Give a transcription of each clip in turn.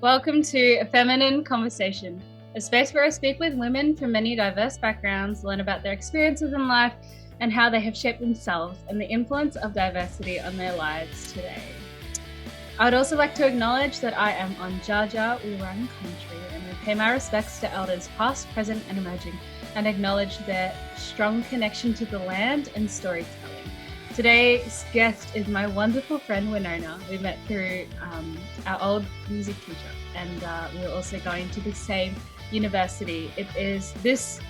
Welcome to A Feminine Conversation, a space where I speak with women from many diverse backgrounds, learn about their experiences in life and how they have shaped themselves and the influence of diversity on their lives today. I would also like to acknowledge that I am on Dja Dja Wurrung Country and I pay my respects to elders past, present and emerging and acknowledge their strong connection to the land and storytelling. Today's guest is my wonderful friend Winona. We met through our old music teacher and we're also going to the same university. It is this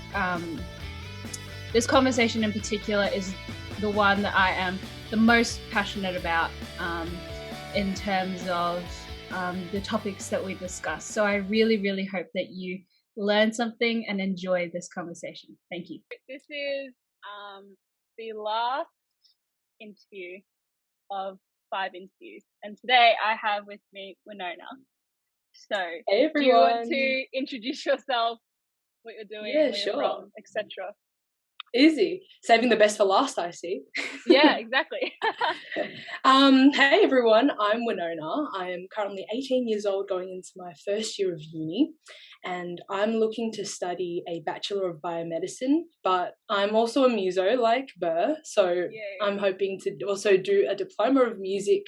conversation in particular is the one that I am the most passionate about in terms of the topics that we discuss. So I really hope that you learn something and enjoy this conversation. Thank you. This is the last interview of 5 interviews, and today I have with me Winona. So hey everyone. Do you want to introduce yourself, what you're doing, where you're from, etc.? Easy. Saving the best for last, I see. Yeah, exactly. Hey everyone, I'm Winona. I am currently 18 years old, going into my first year of uni, and I'm looking to study a Bachelor of Biomedicine, but I'm also a muso like BER, so I'm hoping to also do a Diploma of Music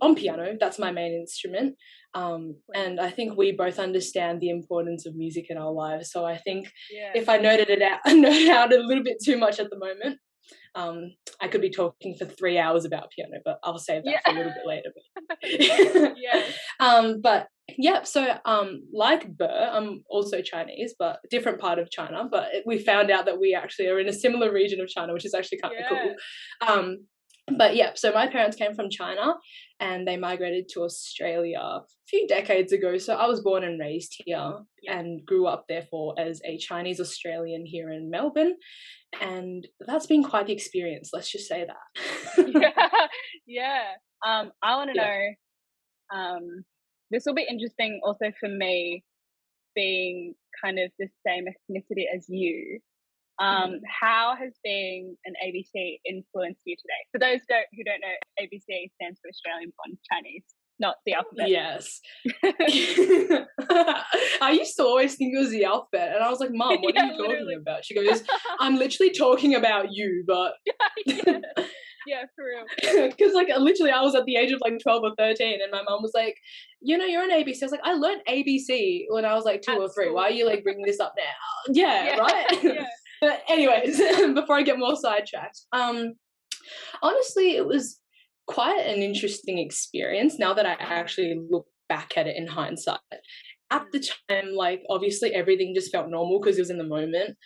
on piano. That's my main instrument. And I think we both understand the importance of music in our lives. So I think if I nerd out a little bit too much at the moment, I could be talking for 3 hours about piano, but I'll save that for a little bit later. But yeah, so like BER, I'm also Chinese, but a different part of China. But we found out that we actually are in a similar region of China, which is actually kind of cool. But yeah, so my parents came from China and they migrated to Australia a few decades ago. So I was born and raised here and grew up therefore as a Chinese Australian here in Melbourne. And that's been quite the experience, let's just say that. I want to know, this will be interesting also for me, being kind of the same ethnicity as you. How has being an ABC influenced you today? For those who don't know, ABC stands for Australian Born Chinese, not the alphabet. Yes. I used to always think it was the alphabet, and I was like, Mum, what are you talking about? She goes, I'm literally talking about you, but yeah, for real. Because like literally I was at the age of like 12 or 13 and my mum was like, you know, you're an ABC. I was like, I learned ABC when I was like 2 or 3. Why are you like bringing this up now? Right? But anyways, before I get more sidetracked, honestly, it was quite an interesting experience now that I actually look back at it in hindsight. At the time, like obviously everything just felt normal because it was in the moment.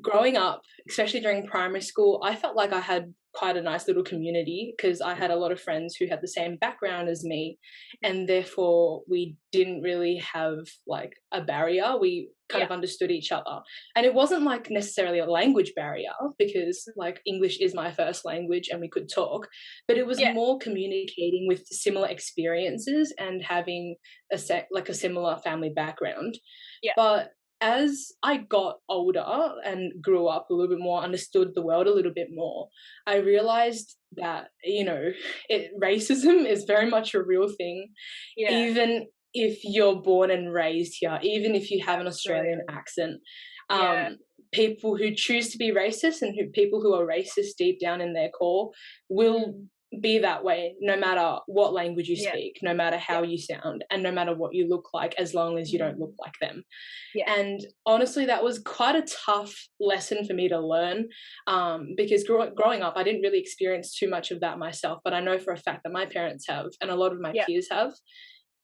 Growing up, especially during primary school, I felt like I had quite a nice little community because I had a lot of friends who had the same background as me, and therefore we didn't really have like a barrier. We kind of understood each other, and it wasn't like necessarily a language barrier because like English is my first language and we could talk, but it was more communicating with similar experiences and having a similar family background. But as I got older and grew up a little bit more, understood the world a little bit more, I realized that, you know, racism is very much a real thing, even if you're born and raised here, even if you have an Australian accent. People who choose to be racist and people who are racist deep down in their core will be that way no matter what language you speak, no matter how you sound, and no matter what you look like, as long as you don't look like them. And honestly, that was quite a tough lesson for me to learn, because growing up I didn't really experience too much of that myself, but I know for a fact that my parents have and a lot of my peers have.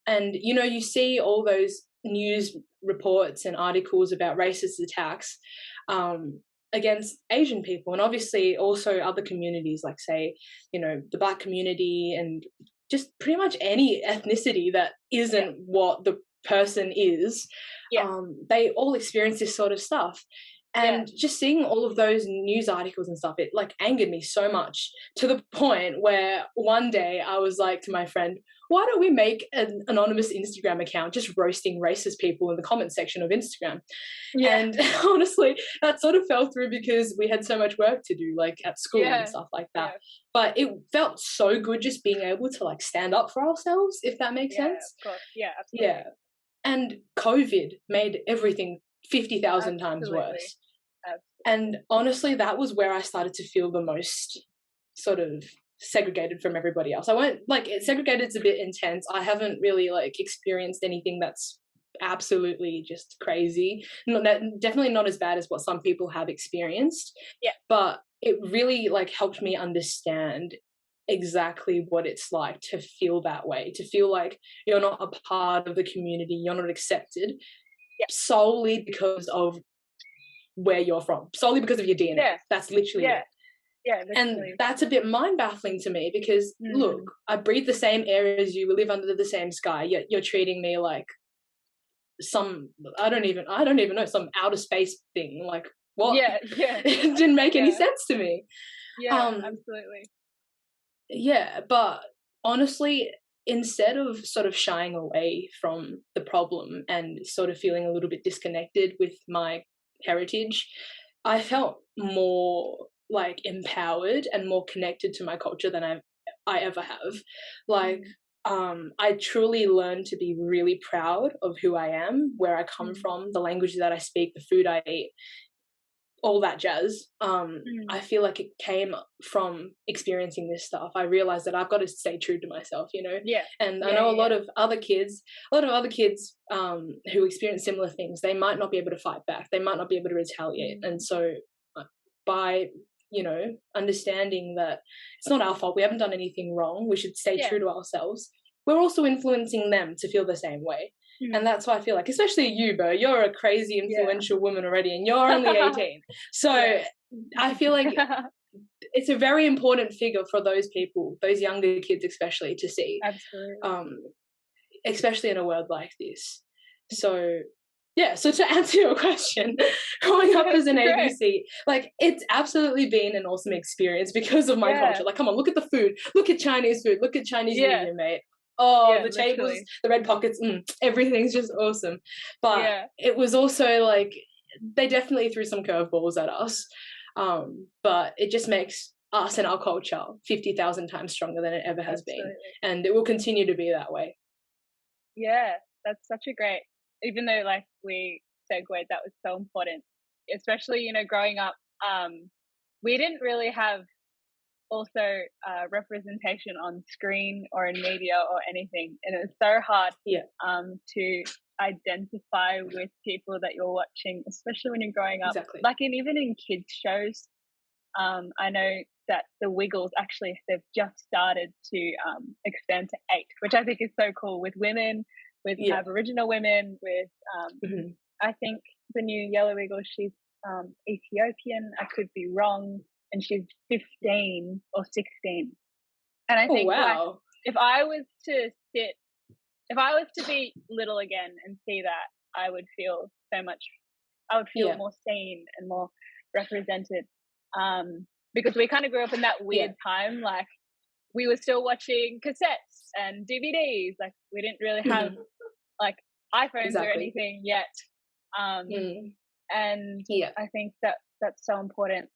And you know, you see all those news reports and articles about racist attacks against Asian people, and obviously also other communities, like say, you know, the Black community and just pretty much any ethnicity that isn't what the person is. They all experience this sort of stuff. And just seeing all of those news articles and stuff, it like angered me so much, to the point where one day I was like to my friend, why don't we make an anonymous Instagram account just roasting racist people in the comment section of Instagram? And honestly, that sort of fell through because we had so much work to do, like at school and stuff like that. But it felt so good just being able to like stand up for ourselves, if that makes sense. Of course. Yeah, absolutely. And COVID made everything 50,000 times worse. And honestly, that was where I started to feel the most sort of segregated from everybody else. I won't like it, segregated's a bit intense. I haven't really like experienced anything that's absolutely just crazy. Definitely not as bad as what some people have experienced. But it really like helped me understand exactly what it's like to feel that way, to feel like you're not a part of the community, you're not accepted solely because of where you're from, solely because of your DNA. That's literally it. And that's a bit mind-baffling to me because look, I breathe the same air as you, we live under the same sky, yet you're treating me like some I don't even know, some outer space thing. Like what? It didn't make any sense to me. Absolutely. But honestly, instead of sort of shying away from the problem and sort of feeling a little bit disconnected with my heritage, I felt more like empowered and more connected to my culture than I ever have. Like I truly learned to be really proud of who I am, where I come from, the language that I speak, the food I eat, all that jazz. I feel like it came from experiencing this stuff. I realized that I've got to stay true to myself, you know. And I know a lot of other kids who experience similar things, they might not be able to fight back, they might not be able to retaliate. And so by understanding that it's not our fault, we haven't done anything wrong, we should stay true to ourselves, we're also influencing them to feel the same way. And that's why I feel like, especially you, Bo, you're a crazy influential woman already, and you're only 18. So I feel like it's a very important figure for those people, those younger kids especially, to see. Absolutely. Especially in a world like this. So so to answer your question, growing up as an ABC, like it's absolutely been an awesome experience because of my culture. Like, come on, look at the food, look at Chinese food, look at Chinese New Year, mate. The tables, the red pockets, everything's just awesome. But it was also like they definitely threw some curveballs at us. But it just makes us and our culture 50,000 times stronger than it ever has been. And it will continue to be that way. Yeah, that's such a great, even though like we segued, that was so important, especially, growing up, we didn't really have also representation on screen or in media or anything, and it's so hard to identify with people that you're watching, especially when you're growing up. Like even in kids shows, I know that the Wiggles actually, they've just started to expand to 8, which I think is so cool, with women, with Aboriginal women, with I think the new Yellow Wiggle, she's Ethiopian, I could be wrong, and she's 15 or 16. And I think like, if I was to be little again and see that, I would feel more seen and more represented. Because we kind of grew up in that weird time, like we were still watching cassettes and DVDs, like we didn't really have like iPhones or anything yet. And I think that's so important,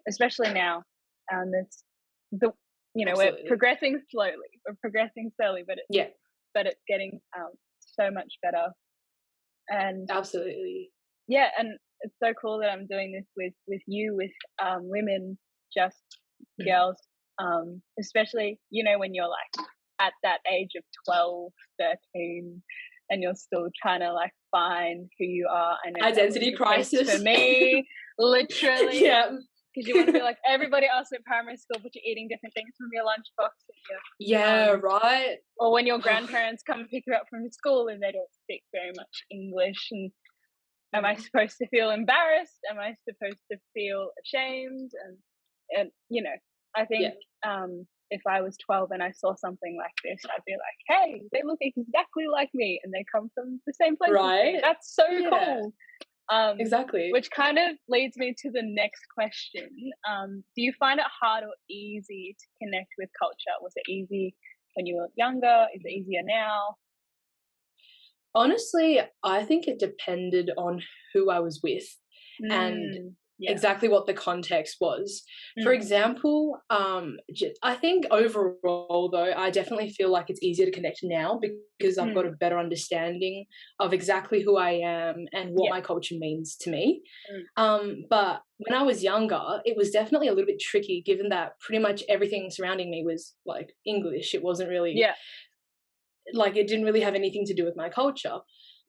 especially now. We're progressing slowly, but it's getting so much better. And absolutely, and it's so cool that I'm doing this with you, with women, just girls, especially when you're like at that age of 12, 13, and you're still trying to like find who you are. I know identity crisis for me, literally. Because you want to be like everybody else at primary school, but you're eating different things from your lunchbox. Right. Or when your grandparents come and pick you up from school and they don't speak very much English, and am I supposed to feel embarrassed? Am I supposed to feel ashamed? And I think if I was 12 and I saw something like this, I'd be like, hey, they look exactly like me and they come from the same place. Right. That's so cool. Exactly. Which kind of leads me to the next question. Do you find it hard or easy to connect with culture? Was it easy when you were younger? Is it easier now? Honestly, I think it depended on who I was with and Yeah. exactly what the context was. For Mm. example, I think overall, though, I definitely feel like it's easier to connect now because I've got a better understanding of exactly who I am and what my culture means to me. But when I was younger, it was definitely a little bit tricky given that pretty much everything surrounding me was like English. It wasn't really like it didn't really have anything to do with my culture.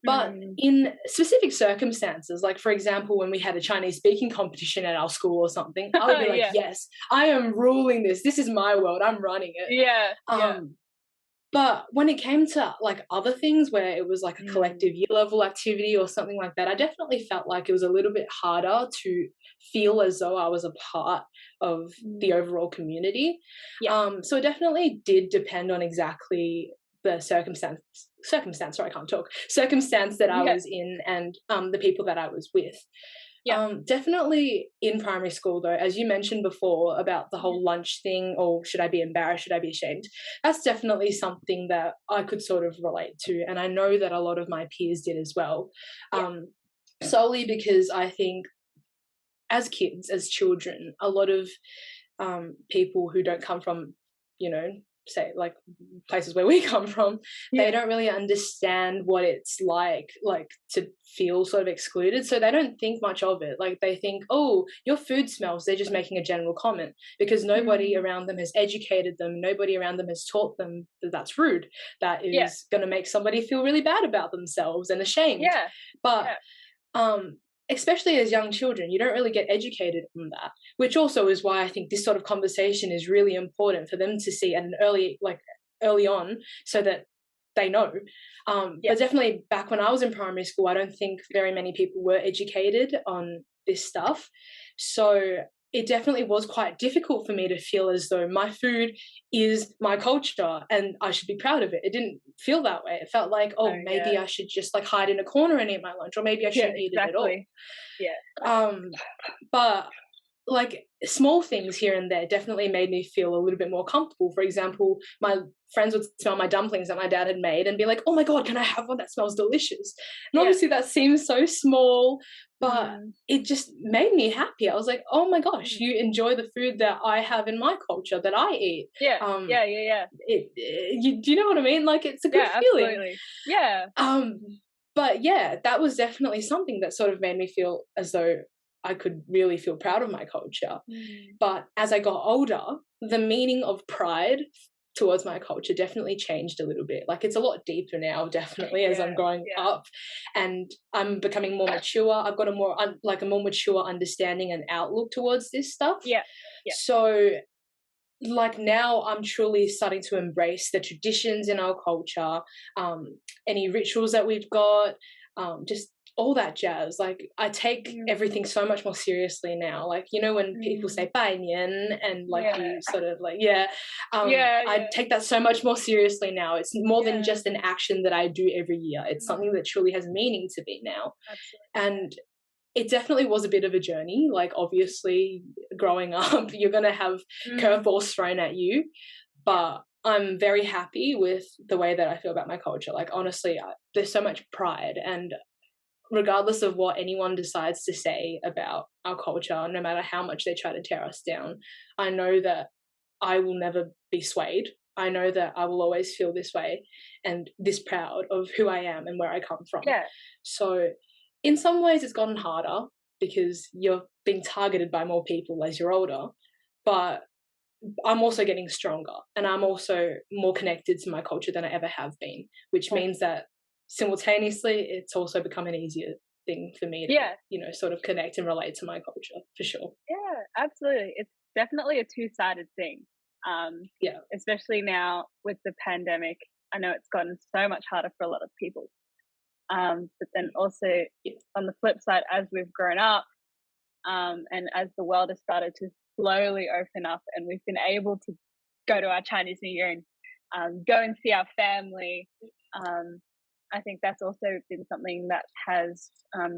But in specific circumstances, like for example, when we had a Chinese speaking competition at our school or something, I would be like, yes, I am ruling this. This is my world. I'm running it. But when it came to like other things where it was like a collective year level activity or something like that, I definitely felt like it was a little bit harder to feel as though I was a part of the overall community. So it definitely did depend on exactly the circumstance that I was in and the people that I was with. Definitely in primary school though, as you mentioned before about the whole lunch thing, or should I be embarrassed, should I be ashamed, that's definitely something that I could sort of relate to, and I know that a lot of my peers did as well. Solely because I think as kids, as children, a lot of people who don't come from, you know, say like places where we come from, they don't really understand what it's like to feel sort of excluded, so they don't think much of it. Like they think, oh, your food smells, they're just making a general comment because nobody around them has educated them, nobody around them has taught them that that's rude, that is going to make somebody feel really bad about themselves and ashamed. But especially as young children, you don't really get educated on that, which also is why I think this sort of conversation is really important for them to see at an early on, so that they know. But definitely back when I was in primary school, I don't think very many people were educated on this stuff. So it definitely was quite difficult for me to feel as though my food is my culture and I should be proud of it. It didn't feel that way. It felt like, maybe I should just like hide in a corner and eat my lunch, or maybe I shouldn't eat it at all. But like small things here and there definitely made me feel a little bit more comfortable. For example, my friends would smell my dumplings that my dad had made and be like, oh my God, can I have one? That smells delicious. And obviously that seems so small, but it just made me happy. I was like, oh my gosh, you enjoy the food that I have in my culture that I eat. Do you know what I mean? Like it's a good feeling. But yeah, that was definitely something that sort of made me feel as though I could really feel proud of my culture. But as I got older, the meaning of pride towards my culture definitely changed a little bit. Like it's a lot deeper now, definitely, as I'm growing up and I'm becoming more mature. I've got a more mature understanding and outlook towards this stuff. So like now I'm truly starting to embrace the traditions in our culture, any rituals that we've got, just all that jazz. Like I take everything so much more seriously now. Like, you know, when people say bai nian and like you sort of like, I take that so much more seriously now. It's more than just an action that I do every year. It's something that truly has meaning to me now. And it definitely was a bit of a journey. Like obviously growing up, you're going to have curveballs thrown at you, but I'm very happy with the way that I feel about my culture. Like honestly, there's so much pride, and regardless of what anyone decides to say about our culture, no matter how much they try to tear us down, I know that I will never be swayed. I know that I will always feel this way and this proud of who I am and where I come from. So in some ways it's gotten harder because you're being targeted by more people as you're older, but I'm also getting stronger and I'm also more connected to my culture than I ever have been, which means that simultaneously it's also become an easier thing for me to you know, sort of connect and relate to my culture, for sure. Absolutely. It's definitely a two-sided thing, especially now with the pandemic. I know it's gotten so much harder for a lot of people, but then also on the flip side, as we've grown up, and as the world has started to slowly open up and we've been able to go to our Chinese New Year and go and see our family, I think that's also been something that has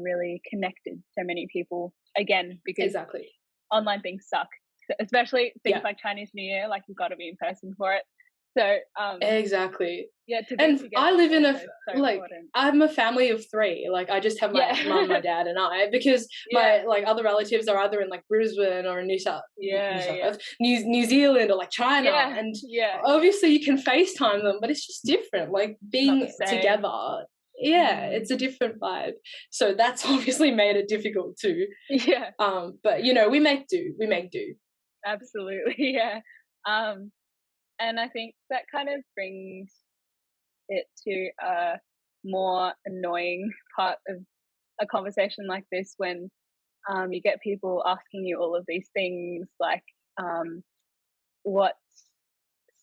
really connected so many people, again, because Exactly. online things suck, especially things Yeah. like Chinese New Year. Like, you've got to be in person for it. So Exactly. yeah, to be And together I live is in also so important. I'm a family of 3. Like, I just have my Yeah. mum, my dad, and I, because Yeah. my, like, other relatives are either in, like, Brisbane or in New South Wales, New Zealand, or, like, China, and obviously you can FaceTime them, but it's just different, like, being together. It's a different vibe. So that's obviously made it difficult too. Yeah. But, you know, we make do. Absolutely, yeah. And I think that kind of brings it to a more annoying part of a conversation like this, when you get people asking you all of these things, like, what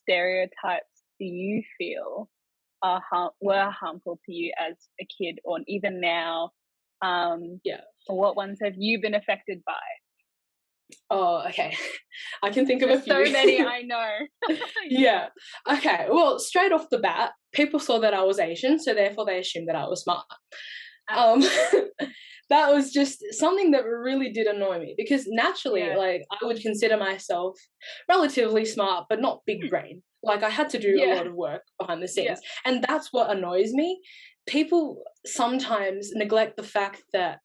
stereotypes do you feel were harmful to you as a kid, or even now? Or what ones have you been affected by? Oh, okay. I can think of a few. So many, I know. Yeah. Okay. Well, straight off the bat, people saw that I was Asian, so therefore they assumed that I was smart. That was just something that really did annoy me, because naturally, like, I would consider myself relatively smart, but not big brain. Like, I had to do a lot of work behind the scenes, and that's what annoys me. People sometimes neglect the fact that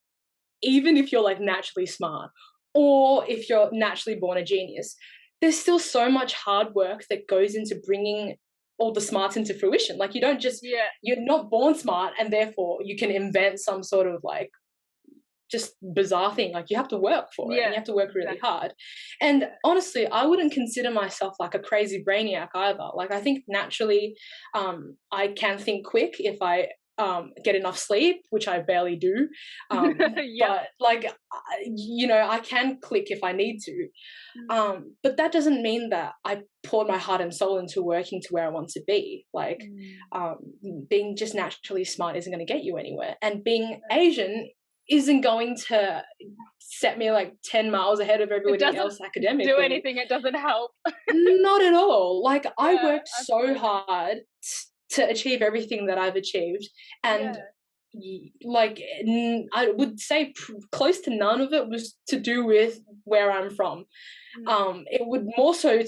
even if you're, like, naturally smart, or if you're naturally born a genius, there's still so much hard work that goes into bringing all the smarts into fruition. Like, you don't just, you're not born smart and therefore you can invent some sort of, like, just bizarre thing. Like, you have to work for it, and you have to work really hard. And honestly, I wouldn't consider myself like a crazy brainiac either. Like, I think naturally, I can think quick if I get enough sleep, which I barely do. But, like, you know, I can click if I need to. But that doesn't mean that I poured my heart and soul into working to where I want to be. Like, being just naturally smart isn't going to get you anywhere. And being Asian isn't going to set me, like, 10 miles ahead of everybody else academically. Do anything, it doesn't help. Not at all. Like, I worked so hard to achieve everything that I've achieved, and like, I would say close to none of it was to do with where I'm from. It would more so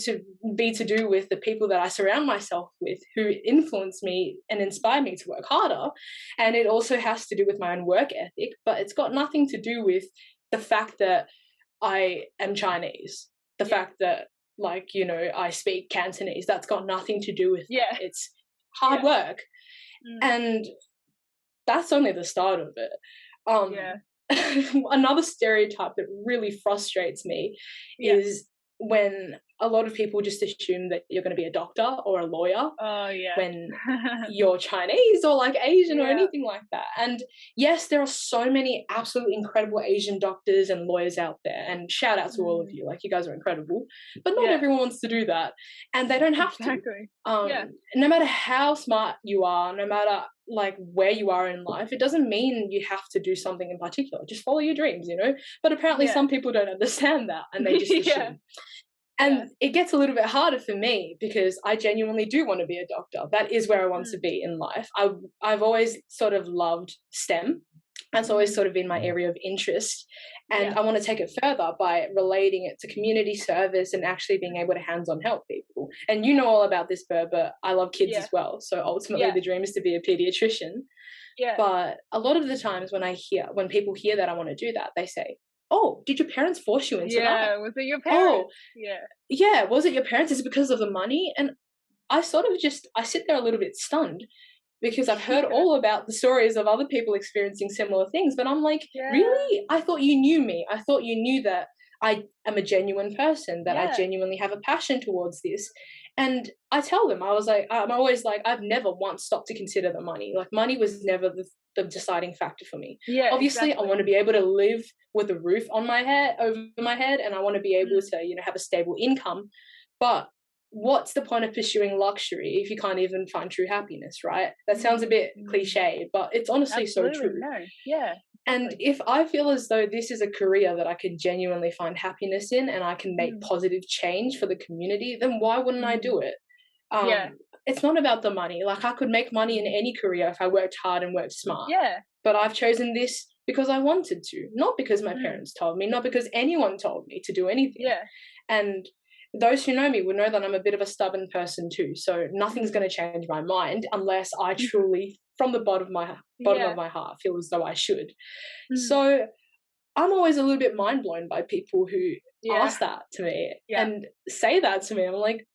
be to do with the people that I surround myself with, who influence me and inspire me to work harder. And it also has to do with my own work ethic, but it's got nothing to do with the fact that I am Chinese, the fact that, like, you know, I speak Cantonese. That's got nothing to do with that. It's hard work. And that's only the start of it. Another stereotype that really frustrates me is when a lot of people just assume that you're going to be a doctor or a lawyer when you're Chinese or, like, Asian or anything like that. And yes, there are so many absolutely incredible Asian doctors and lawyers out there, and shout out to all of you. Like, you guys are incredible, but not everyone wants to do that, and they don't have to. No matter how smart you are, no matter, like, where you are in life, it doesn't mean you have to do something in particular. Just follow your dreams, you know. But apparently some people don't understand that, and they just assume. And it gets a little bit harder for me, because I genuinely do want to be a doctor. That is where I want to be in life. I've always sort of loved STEM. That's always sort of been my area of interest. And I want to take it further by relating it to community service and actually being able to hands-on help people. And you know all about this, BER, but I love kids as well. So ultimately the dream is to be a pediatrician. But a lot of the times when people hear that I want to do that, they say, oh, did your parents force you into that? Was it your parents? Was it your parents? Is it because of the money? And I sort of I sit there a little bit stunned, because I've heard all about the stories of other people experiencing similar things, but I'm like, really? I thought you knew me. I thought you knew that I am a genuine person, that I genuinely have a passion towards this. And I tell them, I'm always like, I've never once stopped to consider the money. Like, money was never the deciding factor for me. Obviously, I want to be able to live with a roof on my head, over my head, and I want to be able to, you know, have a stable income. But what's the point of pursuing luxury if you can't even find true happiness, right? That sounds a bit cliche, but it's honestly so true. And if I feel as though this is a career that I could genuinely find happiness in, and I can make positive change for the community, then why wouldn't I do it? it's not about the money. Like, I could make money in any career if I worked hard and worked smart. Yeah. But I've chosen this because I wanted to, not because my parents told me, not because anyone told me to do anything. Yeah. And those who know me would know that I'm a bit of a stubborn person too. So nothing's going to change my mind unless I truly, from the bottom of my heart, feel as though I should. So I'm always a little bit mind blown by people who ask that to me and say that to me. I'm like,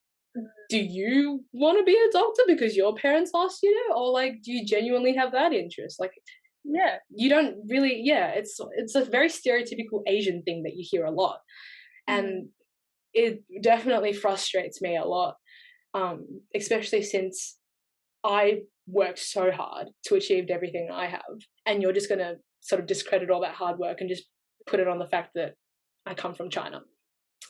do you want to be a doctor because your parents asked you to? Or like, do you genuinely have that interest? Like, you don't really, it's a very stereotypical Asian thing that you hear a lot. And it definitely frustrates me a lot, especially since I worked so hard to achieve everything I have. And you're just going to sort of discredit all that hard work and just put it on the fact that I come from China.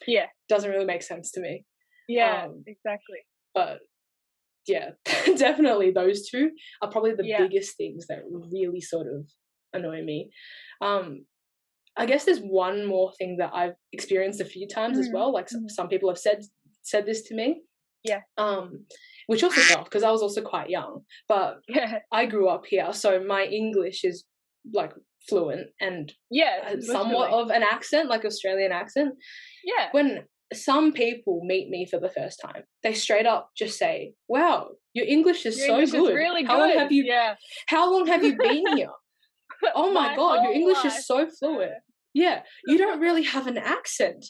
Yeah. Doesn't really make sense to me. Yeah, exactly. But yeah, definitely those two are probably the biggest things that really sort of annoy me. I guess there's one more thing that I've experienced a few times as well. Like some people have said this to me. Yeah. Which also sucked because I was also quite young. But I grew up here, so my English is like fluent and somewhat of an accent, like Australian accent. Yeah. When some people meet me for the first time, they straight up just say, "Wow, your English is so good. Is really good. How long have you been here? Oh my God, your English is so fluent. Yeah, you don't really have an accent.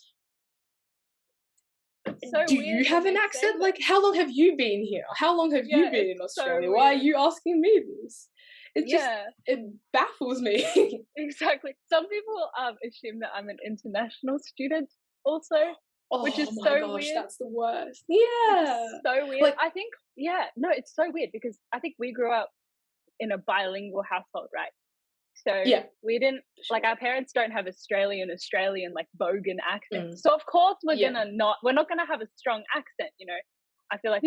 Do you have an accent? Like, how long have you been here? How long have you been in Australia? Why are you asking me this?" It baffles me. Exactly. Some people assume that I'm an international student also, which is so weird. That's the worst. Yeah. It's so weird. Like, I think, it's so weird because I think we grew up in a bilingual household, right? So we didn't, like, our parents don't have Australian, like, bogan accent. So of course we're not gonna have a strong accent, you know. I feel like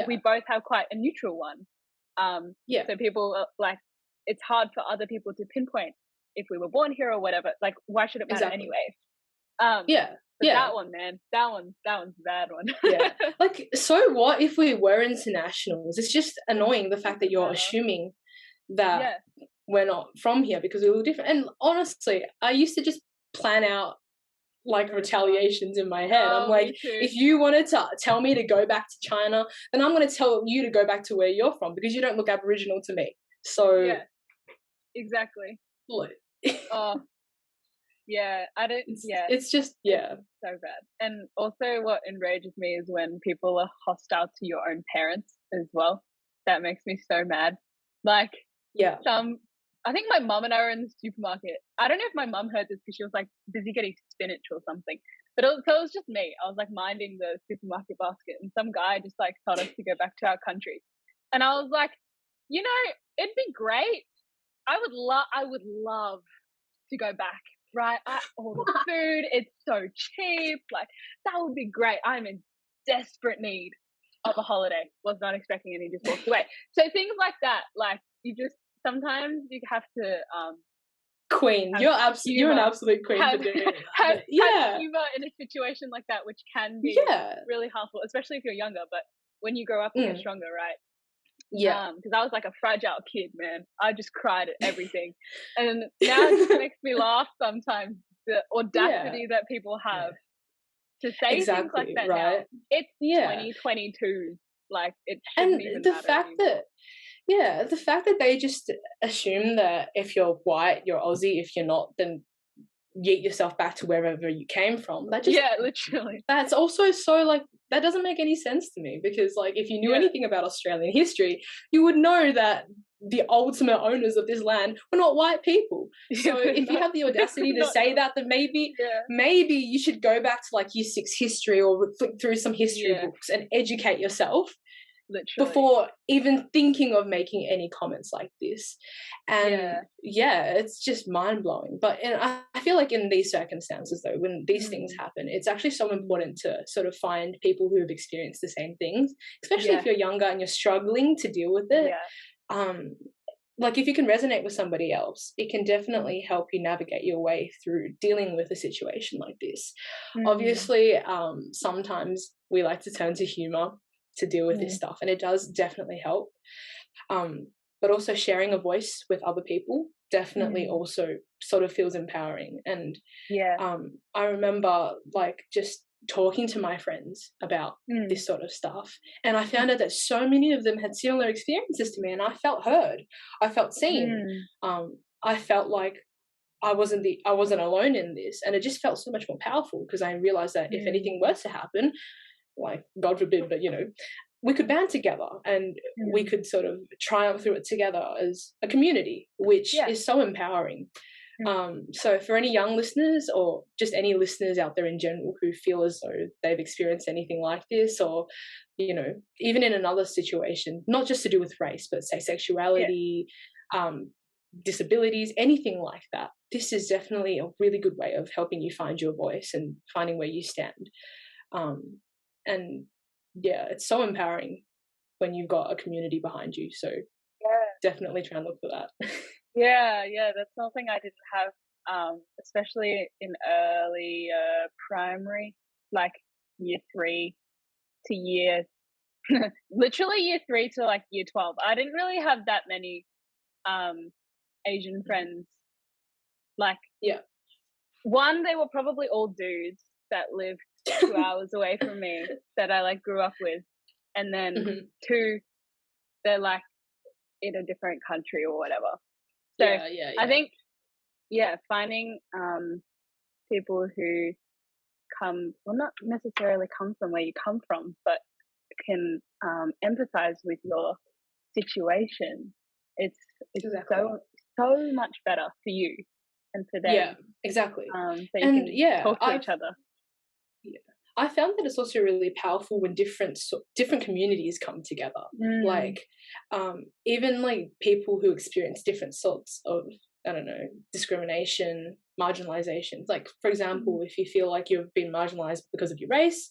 we both have quite a neutral one. So people like, it's hard for other people to pinpoint if we were born here or whatever. Like, why should it matter anyway? That one, man, that one's a bad one. Like, so what if we were internationals? It's just annoying the fact that you're assuming that we're not from here because we look different. And honestly, I used to just plan out like retaliations in my head. I'm like, if you wanted to tell me to go back to China, then I'm going to tell you to go back to where you're from because you don't look Aboriginal to me. So exactly. Like, I don't. It's just so bad. And also, what enrages me is when people are hostile to your own parents as well. That makes me so mad. Like, I think my mum and I were in the supermarket. I don't know if my mum heard this because she was like busy getting spinach or something. But it was just me. I was like minding the supermarket basket, and some guy just like told us to go back to our country. And I was like, you know, it'd be great. I would love to go back. Right, all the food, it's so cheap. Like, that would be great. I'm in desperate need of a holiday. Was not expecting any, just walked away. So things like that, like, you just sometimes you have to queen. You're an absolute queen for doing it. Have humor in a situation like that, which can be really helpful, especially if you're younger. But when you grow up, you get stronger, right? Yeah, because I was like a fragile kid, man. I just cried at everything, and now it just makes me laugh sometimes. The audacity that people have to say things like that. Right? Now it's 2022. Like, it shouldn't even matter anymore. The fact that they just assume that if you're white, you're Aussie. If you're not, then yeet yourself back to wherever you came from. That just literally. That's also so, like, that doesn't make any sense to me because, like, if you knew anything about Australian history, you would know that the ultimate owners of this land were not white people. So if you have the audacity to say that, then maybe you should go back to like Year 6 history or flick through some history books and educate yourself. Literally. Before even thinking of making any comments like this. And it's just mind-blowing. But I feel like in these circumstances, though, when these things happen, it's actually so important to sort of find people who have experienced the same things, especially if you're younger and you're struggling to deal with it. Like, if you can resonate with somebody else, it can definitely help you navigate your way through dealing with a situation like this. Obviously, sometimes we like to turn to humor. to deal with this stuff, and it does definitely help. But also sharing a voice with other people definitely also sort of feels empowering. And I remember like just talking to my friends about this sort of stuff, and I found out that so many of them had similar experiences to me, and I felt heard, I felt seen. I felt like I wasn't alone in this, and it just felt so much more powerful, because I realized that if anything were to happen, like God forbid, but we could band together and we could sort of triumph through it together as a community, which is so empowering. So for any young listeners, or just any listeners out there in general who feel as though they've experienced anything like this, or even in another situation, not just to do with race, but say sexuality, disabilities, anything like that, this is definitely a really good way of helping you find your voice and finding where you stand. And it's so empowering when you've got a community behind you. So definitely try and look for that. That's something I didn't have, especially in early primary, like year 3 to literally year 3 to like year 12. I didn't really have that many Asian friends. Like, one, they were probably all dudes that lived 2 hours away from me that I like grew up with, and then 2, they're like in a different country or whatever. So I think finding people who not necessarily come from where you come from, but can empathize with your situation, it's so much better for you and for them. Yeah, exactly. So you can talk to each other. I found that it's also really powerful when different communities come together. Like, even like people who experience different sorts of, I don't know, discrimination, marginalization. Like, for example, if you feel like you've been marginalized because of your race,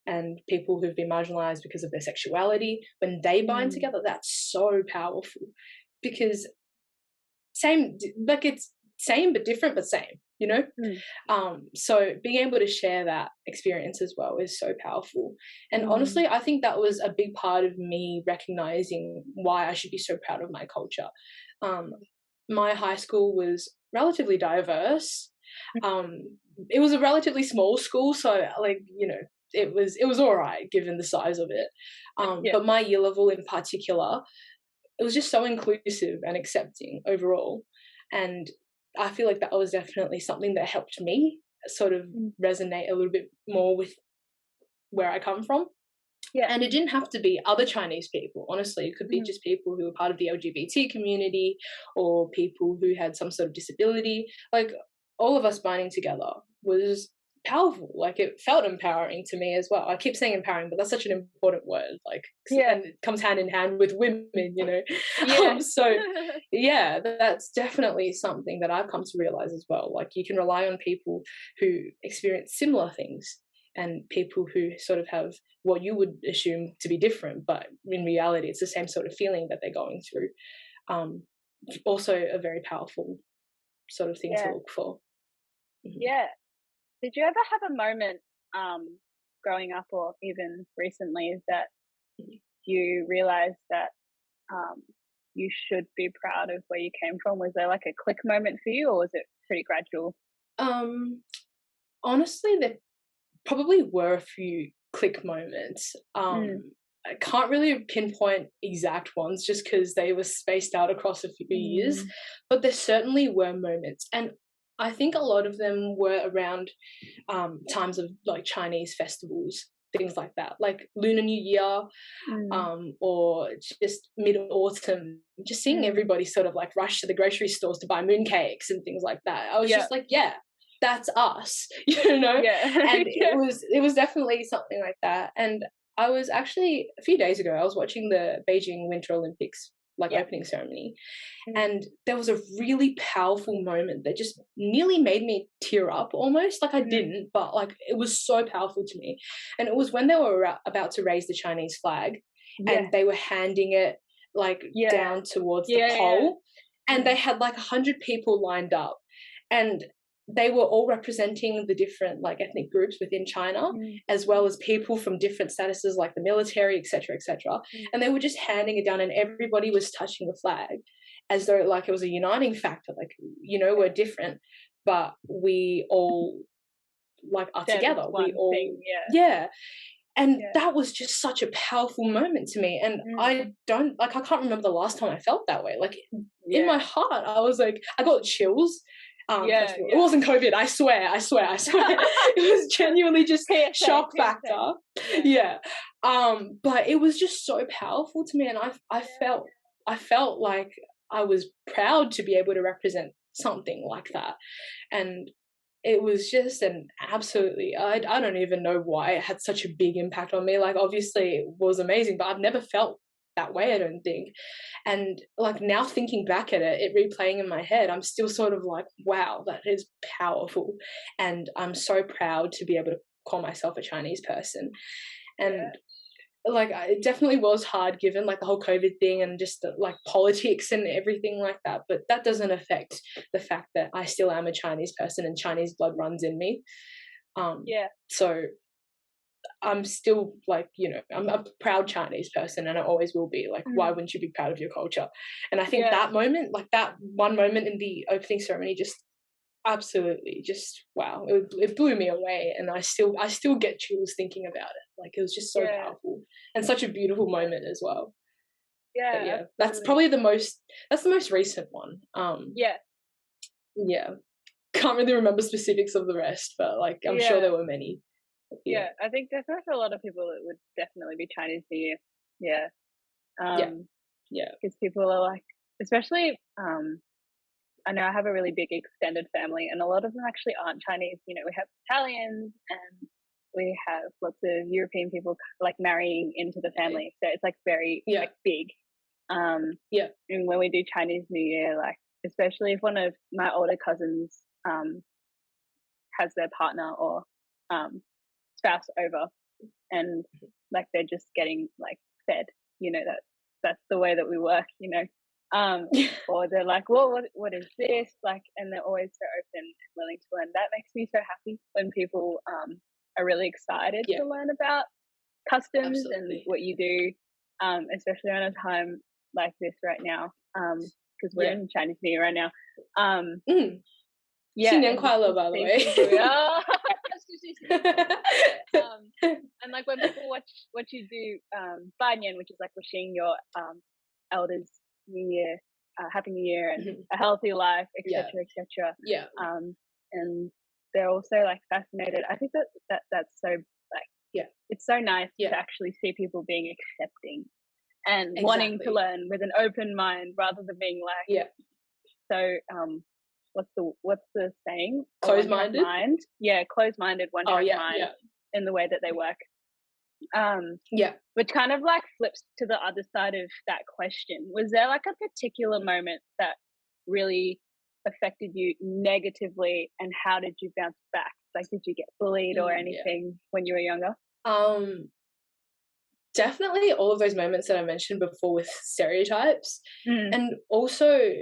and people who've been marginalized because of their sexuality, when they bind together, that's so powerful, because it's same but different, but same. So being able to share that experience as well is so powerful. And honestly, I think that was a big part of me recognizing why I should be so proud of my culture. My high school was relatively diverse. It was a relatively small school, so it was all right given the size of it. But my year level in particular, it was just so inclusive and accepting overall. And I feel like that was definitely something that helped me sort of resonate a little bit more with where I come from. And it didn't have to be other Chinese people, honestly. It could be just people who were part of the LGBT community, or people who had some sort of disability. Like, all of us binding together was powerful. Like, it felt empowering to me as well. I keep saying empowering, but that's such an important word, like, and it comes hand in hand with women, so that's definitely something that I've come to realize as well. Like, you can rely on people who experience similar things, and people who sort of have what you would assume to be different, but in reality it's the same sort of feeling that they're going through. Also a very powerful sort of thing to look for. Did you ever have a moment growing up, or even recently, that you realized that you should be proud of where you came from? Was there like a click moment for you, or was it pretty gradual? Honestly, there probably were a few click moments. I can't really pinpoint exact ones just because they were spaced out across a few years, but there certainly were moments. And I think a lot of them were around times of like Chinese festivals, things like that, like Lunar New Year, or just mid-autumn, just seeing everybody sort of like rush to the grocery stores to buy mooncakes and things like that. I was just like, that's us, And it was definitely something like that. And I was actually, a few days ago, I was watching the Beijing Winter Olympics opening ceremony, and there was a really powerful moment that just nearly made me tear up almost. Like, I didn't, but like, it was so powerful to me. And it was when they were about to raise the Chinese flag, and they were handing it like down towards the pole, and they had like 100 people lined up, and they were all representing the different like ethnic groups within China, as well as people from different statuses like the military, etc., etc. And they were just handing it down, and everybody was touching the flag as though like it was a uniting factor. Like, you know, we're different, but we all like are together. We all, yeah. And that was just such a powerful moment to me. And I can't remember the last time I felt that way. Like in my heart, I was like, I got chills. It wasn't COVID. I swear. It was genuinely just shock factor. Yeah. But it was just so powerful to me. And I felt like I was proud to be able to represent something like that. And it was just an absolutely, I don't even know why it had such a big impact on me. Like, obviously it was amazing, but I've never felt that way, I don't think. And like now thinking back at it replaying in my head, I'm still sort of like, wow, that is powerful. And I'm so proud to be able to call myself a Chinese person. And like, it definitely was hard given like the whole COVID thing and just the, like politics and everything like that. But that doesn't affect the fact that I still am a Chinese person and Chinese blood runs in me. So I'm still like, you know, I'm a proud Chinese person and I always will be. Like, why wouldn't you be proud of your culture? And I think that moment, like that one moment in the opening ceremony, just absolutely just wow, it blew me away. And I still get chills thinking about it. Like, it was just so powerful and such a beautiful moment as well. That's probably the most recent one. Can't really remember specifics of the rest, but like I'm sure there were many. I think definitely for a lot of people it would definitely be Chinese New Year. Because people are like, especially I know I have a really big extended family and a lot of them actually aren't Chinese. You know, we have Italians and we have lots of European people like marrying into the family. So it's like very like big. And when we do Chinese New Year, like especially if one of my older cousins has their partner or spouse over and like they're just getting like fed, you know, that's the way that we work, you know. Or they're like, well, what is this? Like, and they're always so open and willing to learn. That makes me so happy when people are really excited to learn about customs and what you do, especially on a time like this right now, because we're in Chinese New Year right now. 新年快乐, by the way. And like when people watch you do widening, which is like wishing your elders New Year, Happy New Year, and a healthy life, etc., etc. And they're also like fascinated. I think that's so like it's so nice to actually see people being accepting and wanting to learn with an open mind rather than being like so what's the saying? Closed-minded? Closed-minded, one-track mind in the way that they work. Which kind of like flips to the other side of that question. Was there like a particular moment that really affected you negatively and how did you bounce back? Like, did you get bullied or anything when you were younger? Definitely all of those moments that I mentioned before with stereotypes and also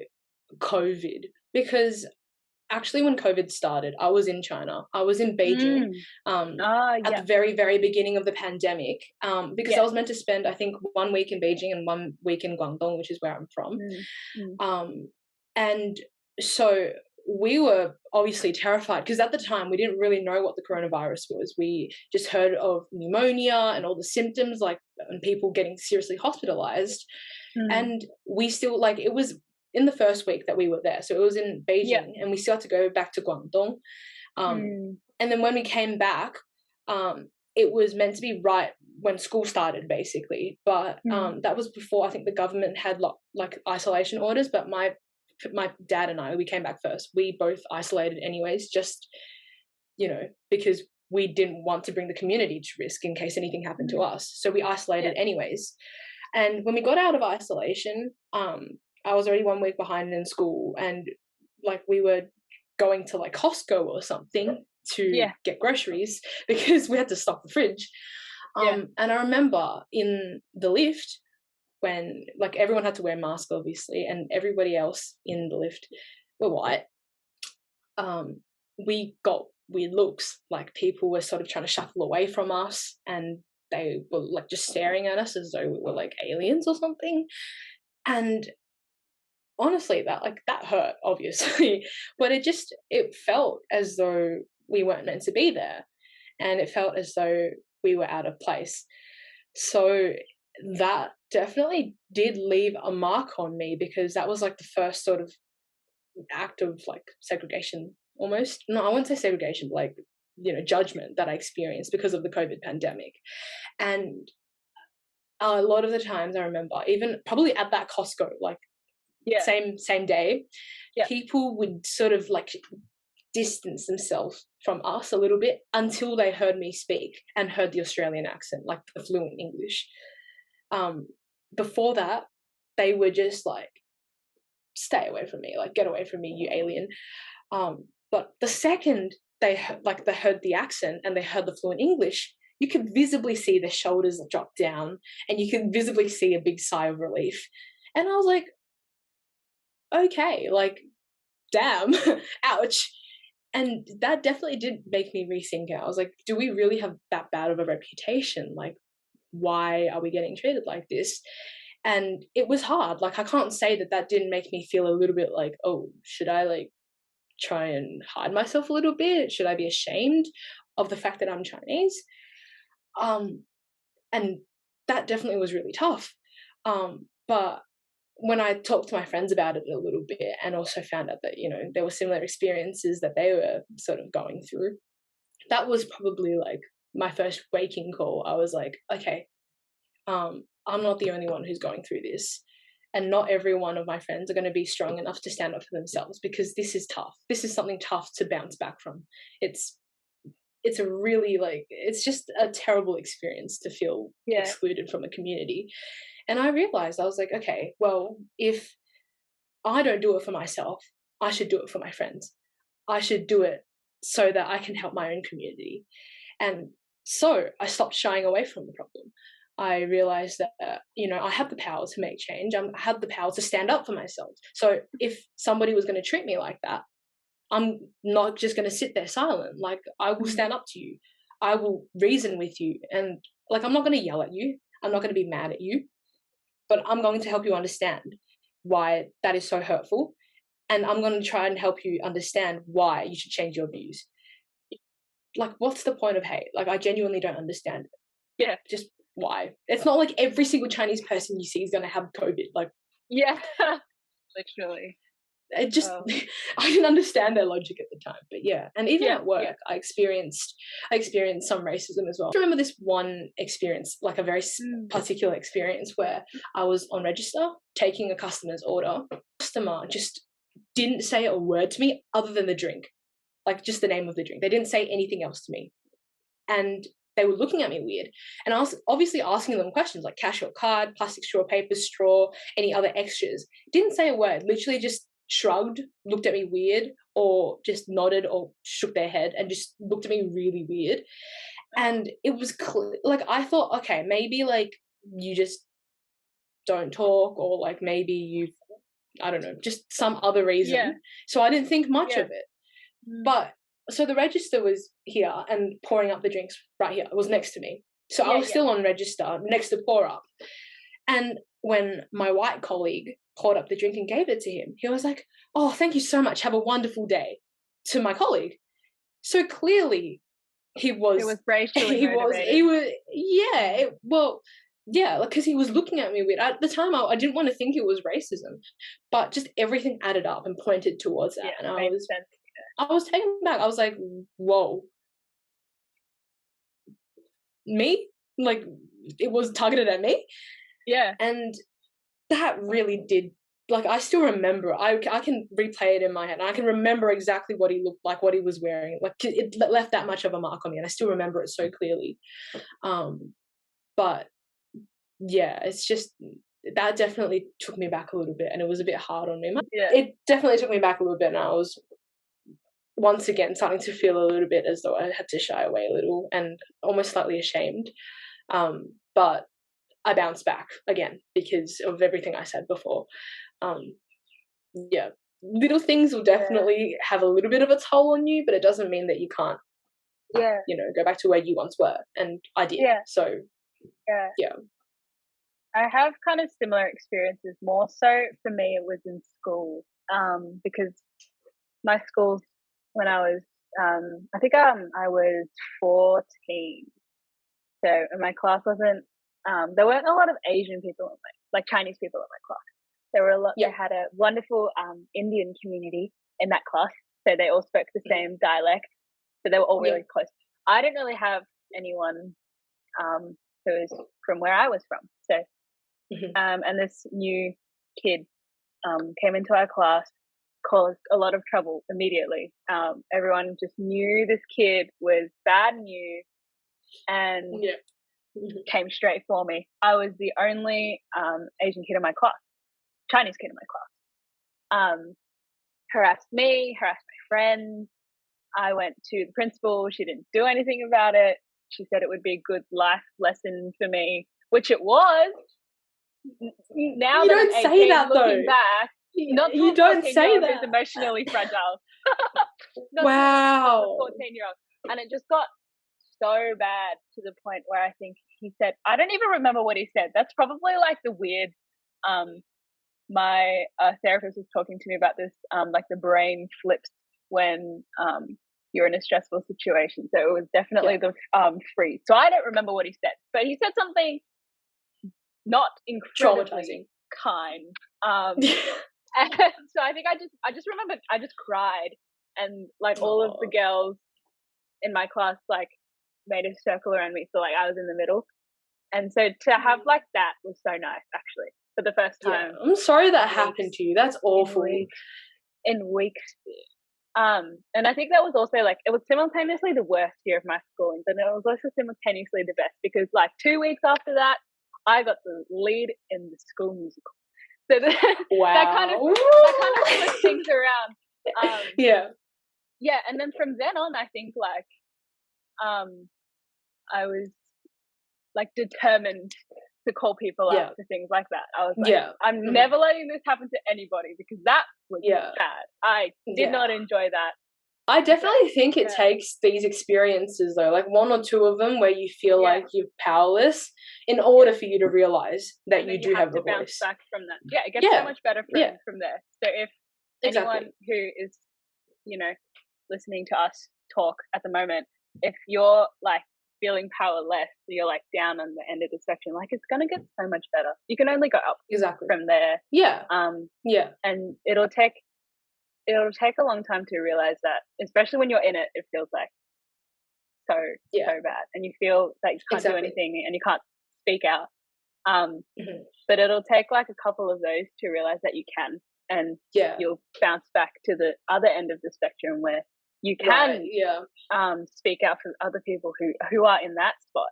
COVID, because actually when COVID started, I was in China. I was in Beijing at the very, very beginning of the pandemic because I was meant to spend, I think, 1 week in Beijing and 1 week in Guangdong, which is where I'm from. And so we were obviously terrified because at the time we didn't really know what the coronavirus was. We just heard of pneumonia and all the symptoms, like, and people getting seriously hospitalized. And we still, like, it was in the first week that we were there. So it was in Beijing and we still had to go back to Guangdong. And then when we came back, it was meant to be right when school started, basically. But that was before, I think, the government had like isolation orders. But my dad and I, we came back first. We both isolated anyways, just, you know, because we didn't want to bring the community to risk in case anything happened to us. So we isolated anyways. And when we got out of isolation, I was already 1 week behind in school, and like we were going to like Costco or something to get groceries because we had to stock the fridge. And I remember in the lift when like everyone had to wear masks, obviously, and everybody else in the lift were white. we got weird looks. Like people were sort of trying to shuffle away from us, and they were like just staring at us as though we were like aliens or something. And honestly, that hurt, obviously, but it felt as though we weren't meant to be there, and it felt as though we were out of place. So that definitely did leave a mark on me, because that was like the first sort of act of like segregation, almost. No, I wouldn't say segregation, but like, judgment that I experienced because of the COVID pandemic. And a lot of the times I remember, even probably at that Costco, like same day, people would sort of like distance themselves from us a little bit until they heard me speak and heard the Australian accent, like the fluent English. Before that, they were just like, stay away from me, like, get away from me, you alien. But the second they heard the accent and they heard the fluent English, you could visibly see their shoulders drop down, and you could visibly see a big sigh of relief. And I was like, okay, like, damn, ouch. And that definitely did make me rethink it. I was like, do we really have that bad of a reputation? Like, why are we getting treated like this? And it was hard. Like, I can't say that didn't make me feel a little bit like, oh, should I like try and hide myself a little bit? Should I be ashamed of the fact that I'm Chinese? And that definitely was really tough. But when I talked to my friends about it a little bit, and also found out that, there were similar experiences that they were sort of going through, that was probably like my first waking call. I was like, okay, I'm not the only one who's going through this. And not every one of my friends are going to be strong enough to stand up for themselves, because this is tough. This is something tough to bounce back from. It's a really, like, it's just a terrible experience to feel excluded from a community. And I realized, I was like, okay, well, if I don't do it for myself, I should do it for my friends. I should do it so that I can help my own community. And so I stopped shying away from the problem. I realized that, I had the power to make change. I had the power to stand up for myself. So if somebody was going to treat me like that, I'm not just going to sit there silent. Like, I will stand up to you. I will reason with you. And like, I'm not going to yell at you. I'm not going to be mad at you. But I'm going to help you understand why that is so hurtful. And I'm going to try and help you understand why you should change your views. Like, what's the point of hate? Like, I genuinely don't understand it. Yeah. Just why? It's not like every single Chinese person you see is going to have COVID. Like, yeah, literally. It just, I didn't understand their logic at the time. But yeah, and even at work, I experienced some racism as well. I remember this one experience, like a very particular experience, where I was on register taking a customer's order. The customer just didn't say a word to me other than the drink, like just the name of the drink. They didn't say anything else to me. And they were looking at me weird. And I was obviously asking them questions like cash or card, plastic straw, paper straw, any other extras. Didn't say a word, literally just shrugged, looked at me weird, or just nodded or shook their head and just looked at me really weird. And it was like, I thought, okay, maybe like you just don't talk, or like maybe I don't know, just some other reason. So I didn't think much of it. But so the register was here and pouring up the drinks right here. It was next to me. So I was still on register next to pour up. And when my white colleague poured up the drink and gave it to him, he was like, oh, thank you so much. Have a wonderful day, to my colleague. So clearly he was... It was racially motivated. He was, because he was looking at me weird. At the time, I didn't want to think it was racism, but just everything added up and pointed towards that. And I was taken back. I was like, whoa. Me? Like, it was targeted at me? Yeah. And that really did, like, I still remember, I can replay it in my head, and I can remember exactly what he looked like, what he was wearing. Like, it left that much of a mark on me, and I still remember it so clearly. But yeah, it's just, that definitely took me back a little bit, and it was a bit hard on me. It definitely took me back a little bit, and I was once again starting to feel a little bit as though I had to shy away a little and almost slightly ashamed. But I bounced back again because of everything I said before. little things will definitely have a little bit of a toll on you, but it doesn't mean that you can't, you know, go back to where you once were. And I did. So, yeah. I have kind of similar experiences. More so for me, it was in school, because my schools, when I was, I think I was 14. So in my class wasn't, there weren't a lot of Asian people in like Chinese people in my class. There were a lot. They had a wonderful Indian community in that class, so they all spoke the same dialect. So they were all really close. I didn't really have anyone who was from where I was from. So, and this new kid came into our class, caused a lot of trouble immediately. Everyone just knew this kid was bad news, and came straight for me. I was the only Asian kid in my class, Chinese kid in my class. Harassed me, harassed my friends. I went to the principal. She didn't do anything about it. She said it would be a good life lesson for me, which it was. Now you that don't I'm 18, say that looking though. back, not you don't say that. Who's emotionally fragile. Wow. 14-year-old, and it just got so bad to the point where I think he said, I don't even remember what he said. That's probably like the weird. My therapist was talking to me about this, like the brain flips when you're in a stressful situation. So it was definitely the freeze. So I don't remember what he said, but he said something not incredibly kind. And so I think I just remember I just cried, and like all of the girls in my class like made a circle around me, so like I was in the middle. And so to have like that was so nice, actually, for the first time. I'm sorry that happened to you. That's awful. In weeks. And I think that was also like, it was simultaneously the worst year of my schooling, but it was also simultaneously the best, because like 2 weeks after that, I got the lead in the school musical. So that kind of flipped things around. Yeah, and then from then on, I think like I was like determined to call people out for things like that. I was like, I'm never letting this happen to anybody, because that was bad. I did not enjoy that. I definitely think it takes these experiences though, like 1 or 2 of them where you feel like you're powerless, in order for you to realize that you do have a voice. Bounce back from that. Yeah, it gets so much better from there. So if anyone who is, you know, listening to us talk at the moment, if you're like feeling powerless, you're like down on the end of the spectrum, like it's gonna get so much better. You can only go up from there. And it'll take a long time to realize that, especially when you're in it. It feels like so bad, and you feel that you can't do anything and you can't speak out. But it'll take like a couple of those to realize that you can, and you'll bounce back to the other end of the spectrum where you can speak out for other people who are in that spot.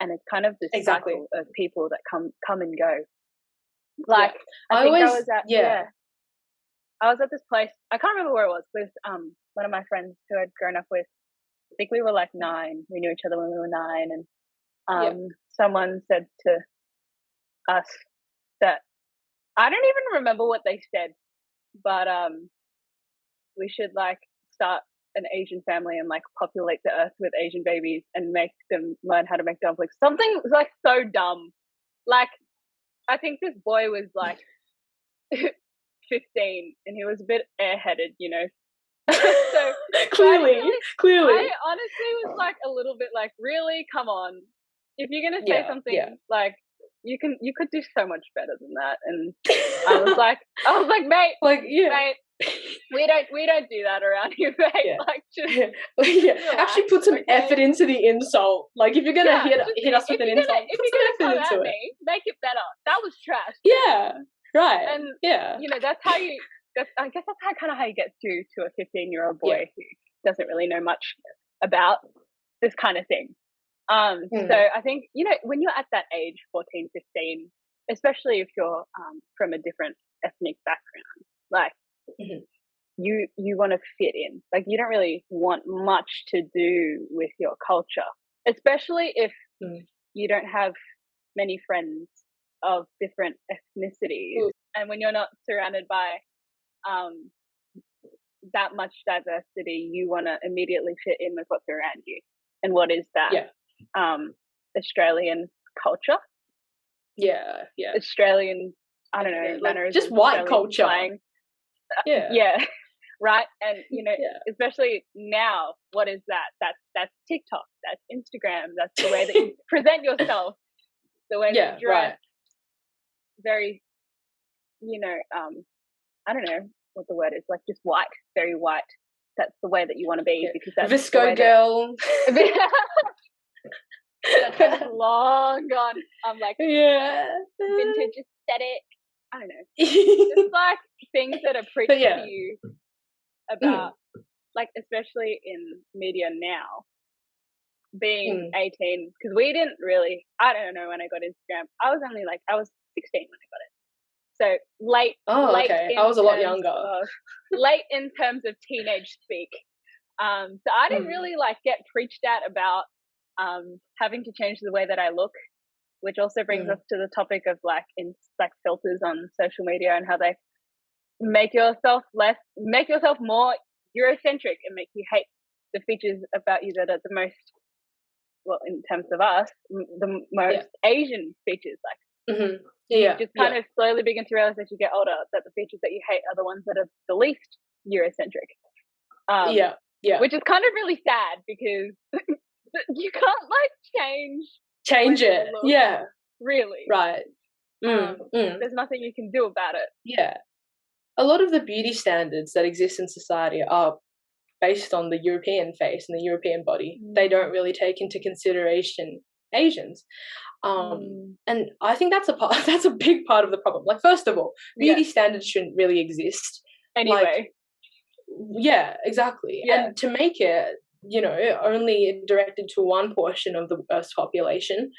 And it's kind of this cycle of people that come and go. Like I was at this place, I can't remember where it was, with one of my friends who I'd grown up with. I think we were like 9. We knew each other when we were 9, and someone said to us that, I don't even remember what they said, but we should like start an Asian family and like populate the earth with Asian babies and make them learn how to make dumplings. Something like so dumb. Like I think this boy was like 15 and he was a bit airheaded, you know. So clearly I honestly was like a little bit like, really, come on, if you're gonna say something like, you could do so much better than that. And I was like mate, mate, we don't do that around here, mate. Like just actually put some effort into the insult. Like if you're gonna hit us with an insult, if you're gonna come at me, make it better. That was trash. And you know, that's how you. I guess that's how you get through to a 15-year-old boy who doesn't really know much about this kind of thing. So I think, you know, when you're at that age, 14, 15, especially if you're from a different ethnic background, like you want to fit in. Like you don't really want much to do with your culture, especially if you don't have many friends of different ethnicities. And when you're not surrounded by that much diversity, you want to immediately fit in with what's around you. And what is that? Yeah. Australian culture. Yeah. Australian, I don't know, manners. Just white culture. Slang. Yeah. Right. And especially now, what is that? That's TikTok, that's Instagram, that's the way that you present yourself, the way that you dress. Right. Very, I don't know what the word is, like just white, very white. That's the way that you want to be, because that's Visco girl. That's long gone. I'm like, vintage aesthetic. I don't know. Just like things that are preached to you about, like, especially in media now, being 18, because we didn't really, I don't know when I got Instagram. I was 16 when I got it. So late. Oh, late okay. I was a lot younger. Late in terms of teenage speak. So I didn't really get preached at about having to change the way that I look, which also brings us to the topic of filters on social media and how they make yourself more Eurocentric and make you hate the features about you that are the most, well, in terms of us, the most Asian features. You just kind of slowly begin to realize as you get older that the features that you hate are the ones that are the least Eurocentric. Which is kind of really sad, because you can't change it. Yeah. Really. Right. There's nothing you can do about it. Yeah. A lot of the beauty standards that exist in society are based on the European face and the European body. They don't really take into consideration Asians. And I think that's a big part of the problem. Like, first of all, beauty standards shouldn't really exist. Anyway. Yeah, exactly. Yeah. And to make it, only directed to one portion of the Earth's population,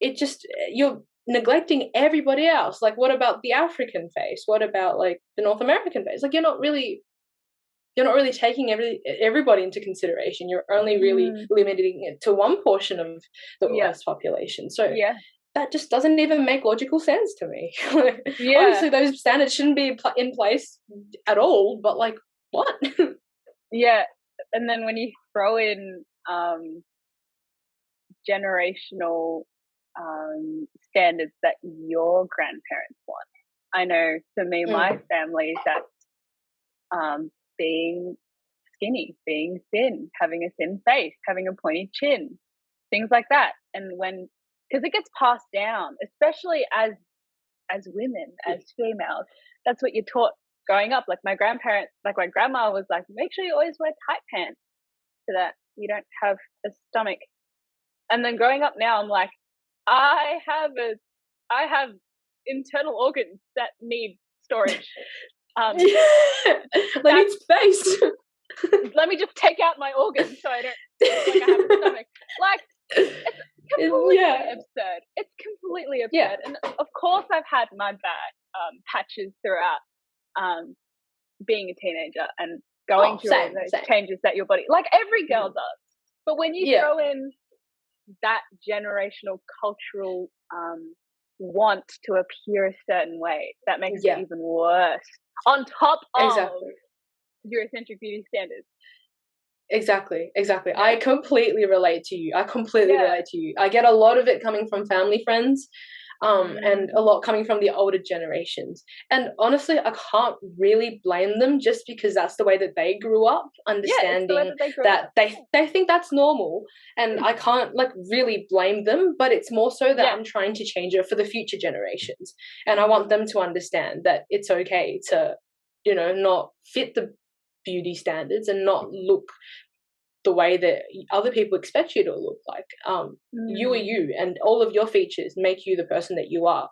you're neglecting everybody else. Like, what about the African face? What about the North American face? Like, you're not really taking everybody into consideration. You're only really limiting it to one portion of the Earth's population. So that just doesn't even make logical sense to me. Obviously, those standards shouldn't be in place at all. But what? And then when you throw in generational standards that your grandparents want, I know for me, my family, that's being skinny, being thin, having a thin face, having a pointy chin, things like that. And because it gets passed down, especially as women, as females, that's what you're taught growing up. Like my grandparents, my grandma was like, make sure you always wear tight pants so that you don't have a stomach. And then growing up now, I'm like, I have internal organs that need storage. They need space. Let me just take out my organs so I don't feel like I have a stomach. It's completely absurd. It's completely absurd. And of course, I've had my bad patches throughout being a teenager and going through all those changes that your body, like every girl does. But when you throw in that generational cultural want to appear a certain way, that makes it even worse. On top of Eurocentric beauty standards. Exactly. I completely relate to you. I get a lot of it coming from family friends, and a lot coming from the older generations. And honestly, I can't really blame them, just because that's the way that they grew up, understanding that they think that's normal. And I can't really blame them, but it's more so that I'm trying to change it for the future generations. And I want them to understand that it's okay to, not fit the beauty standards and not look the way that other people expect you to look like. You are you, and all of your features make you the person that you are.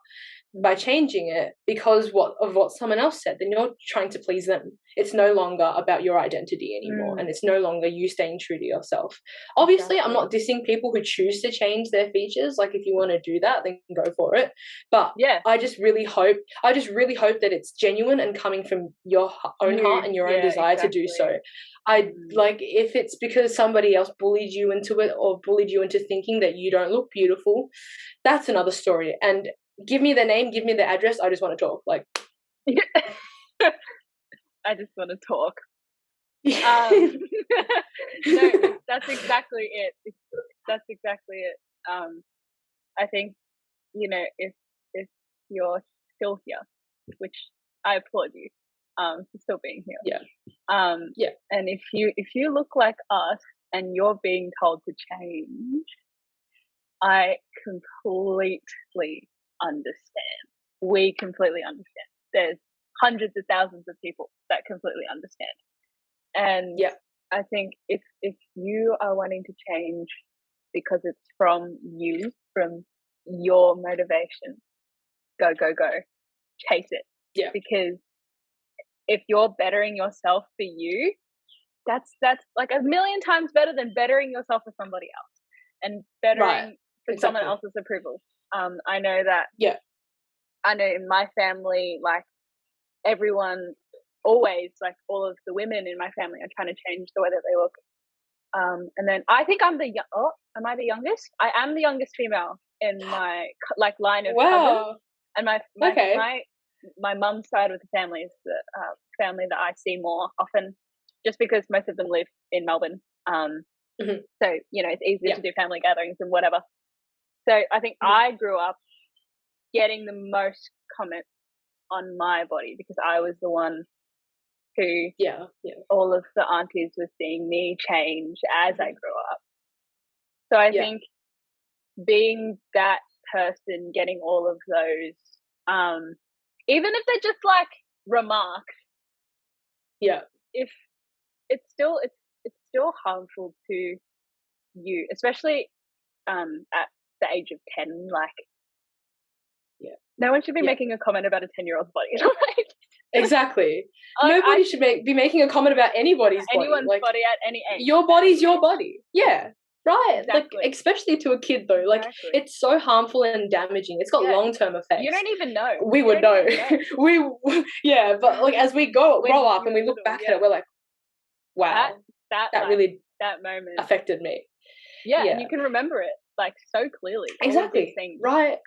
By changing it because of what someone else said, then you're trying to please them. It's no longer about your identity anymore, and it's no longer you staying true to yourself. Obviously, I'm not dissing people who choose to change their features. Like, if you want to do that, then go for it. But I just really hope that it's genuine and coming from your own heart and your own desire to do so. If it's because somebody else bullied you into it or bullied you into thinking that you don't look beautiful, that's another story. And give me their name, give me their address. I just want to talk. I just want to talk. No, that's exactly it. That's exactly it. I think, if you're still here, which I applaud you, for still being here. Yeah. And if you look like us and you're being told to change, I completely understand. We completely understand. There's hundreds of thousands of people that completely understand. And I think if you are wanting to change because it's from you, from your motivation, go, chase it. Yeah. Because if you're bettering yourself for you, that's like a million times better than bettering yourself for somebody else and bettering for someone else's approval. I know that. Yeah. I know in my family, like everyone always, like all of the women in my family are trying to change the way that they look. And then I think I'm am I the youngest? I am the youngest female in my line of cousins. And my mum's side of the family is the family that I see more often, just because most of them live in Melbourne. So it's easier to do family gatherings and whatever. So I think I grew up getting the most comments on my body because I was the one who all of the aunties were seeing me change as I grew up. So I think being that person, getting all of those, even if they're just like remarks, if it's still harmful to you, especially at the age of 10. Like, no one should be making a comment about a 10-year-old's body. Exactly. Nobody should be making a comment about anybody's anyone's body. body at any age. Your body's your body. Yeah. Right. Exactly. Like, especially to a kid though. Like, it's so harmful and damaging. It's got long-term effects. You don't even know. We would know. But like as we grow up and we look back at it, we're like, wow, that really that moment affected me. Yeah, and you can remember it like so clearly. Exactly. Right.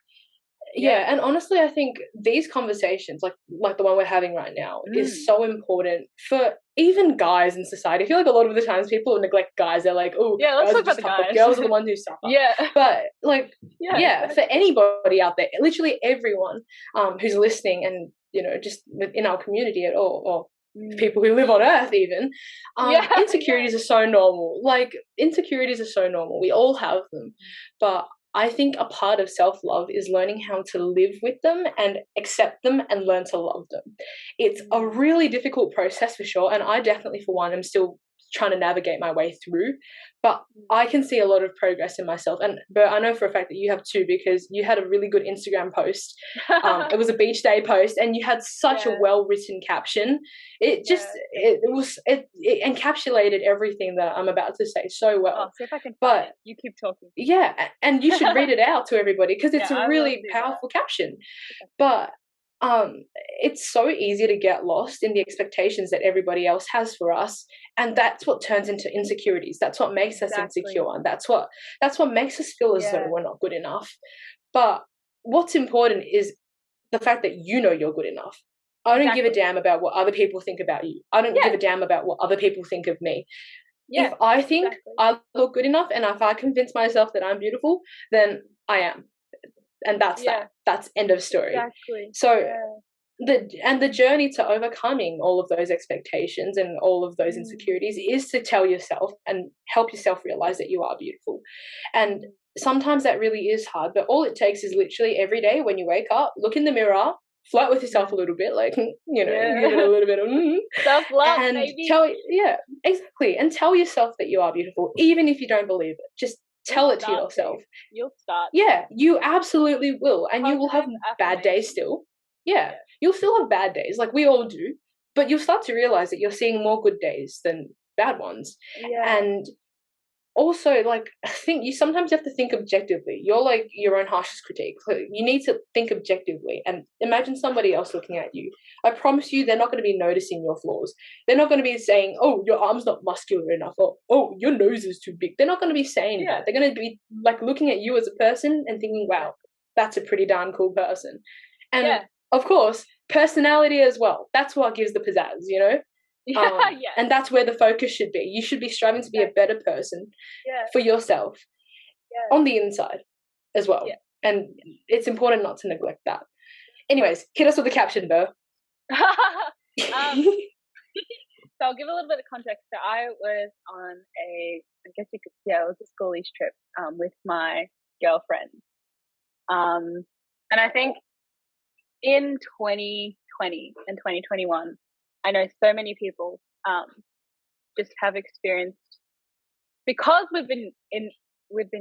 Yeah, and honestly, I think these conversations, like the one we're having right now, is so important for even guys in society. I feel like a lot of the times people neglect guys. They're like, oh, let's talk about the guys. Girls are the ones who suffer. But like, for anybody out there, literally everyone who's listening, and just in our community at all, or people who live on Earth even, insecurities are so normal. Like, insecurities are so normal. We all have them, but I think a part of self-love is learning how to live with them and accept them and learn to love them. It's a really difficult process for sure, and I definitely, for one, am still trying to navigate my way through, but I can see a lot of progress in myself. And Ber, I know for a fact that you have too, because you had a really good Instagram post. It was a beach day post, and you had such a well-written caption. It just it encapsulated everything that I'm about to say so well. See if I can find it. You keep talking. Yeah, and you should read it out to everybody, because it's a really powerful caption. But it's so easy to get lost in the expectations that everybody else has for us, and that's what turns into insecurities. That's what makes us insecure, and that's what makes us feel as though we're not good enough. But what's important is the fact that you know you're good enough. I don't give a damn about what other people think about you. I don't give a damn about what other people think of me. If I think I look good enough, and if I convince myself that I'm beautiful, then I am. And that's that's end of story. So the journey to overcoming all of those expectations and all of those insecurities is to tell yourself and help yourself realize that you are beautiful. And sometimes that really is hard, but all it takes is literally every day when you wake up, look in the mirror, flirt with yourself a little bit, like, give it a little bit of self-love, and baby. Exactly, and tell yourself that you are beautiful, even if you don't believe it. Just tell it to yourself. You'll start. Yeah, you absolutely will. And you will have bad days still. Yeah, you'll still have bad days, like we all do. But you'll start to realize that you're seeing more good days than bad ones. And also, like, I think you sometimes have to think objectively. You're like your own harshest critique. So you need to think objectively and imagine somebody else looking at you. I promise you, they're not going to be noticing your flaws. They're not going to be saying, oh, your arm's not muscular enough, or oh, your nose is too big. They're not going to be saying that. They're going to be like looking at you as a person and thinking, wow, that's a pretty darn cool person. And of course, personality as well. That's what gives the pizzazz, you know? Yeah. And that's where the focus should be. You should be striving to be a better person for yourself on the inside as well. Yeah. And it's important not to neglect that. Anyways, hit us with the caption, Ber. So I'll give a little bit of context. So I was on I guess you could say it was a schoolies trip with my girlfriend. And I think in 2020 and 2021, I know so many people just have experienced, because we've been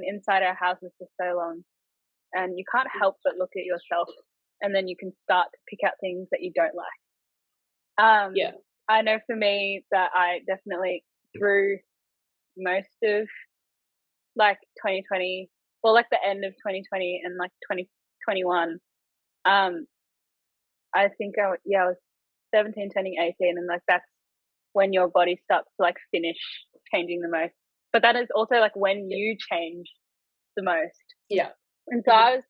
inside our houses for so long, and you can't help but look at yourself, and then you can start to pick out things that you don't like. I know for me that I definitely, through most of like 2020, well, like the end of 2020 and like 2021, I think I was 17 turning 18, and like that's when your body starts to like finish changing the most. But that is also like when you change the most. Yeah. And so I was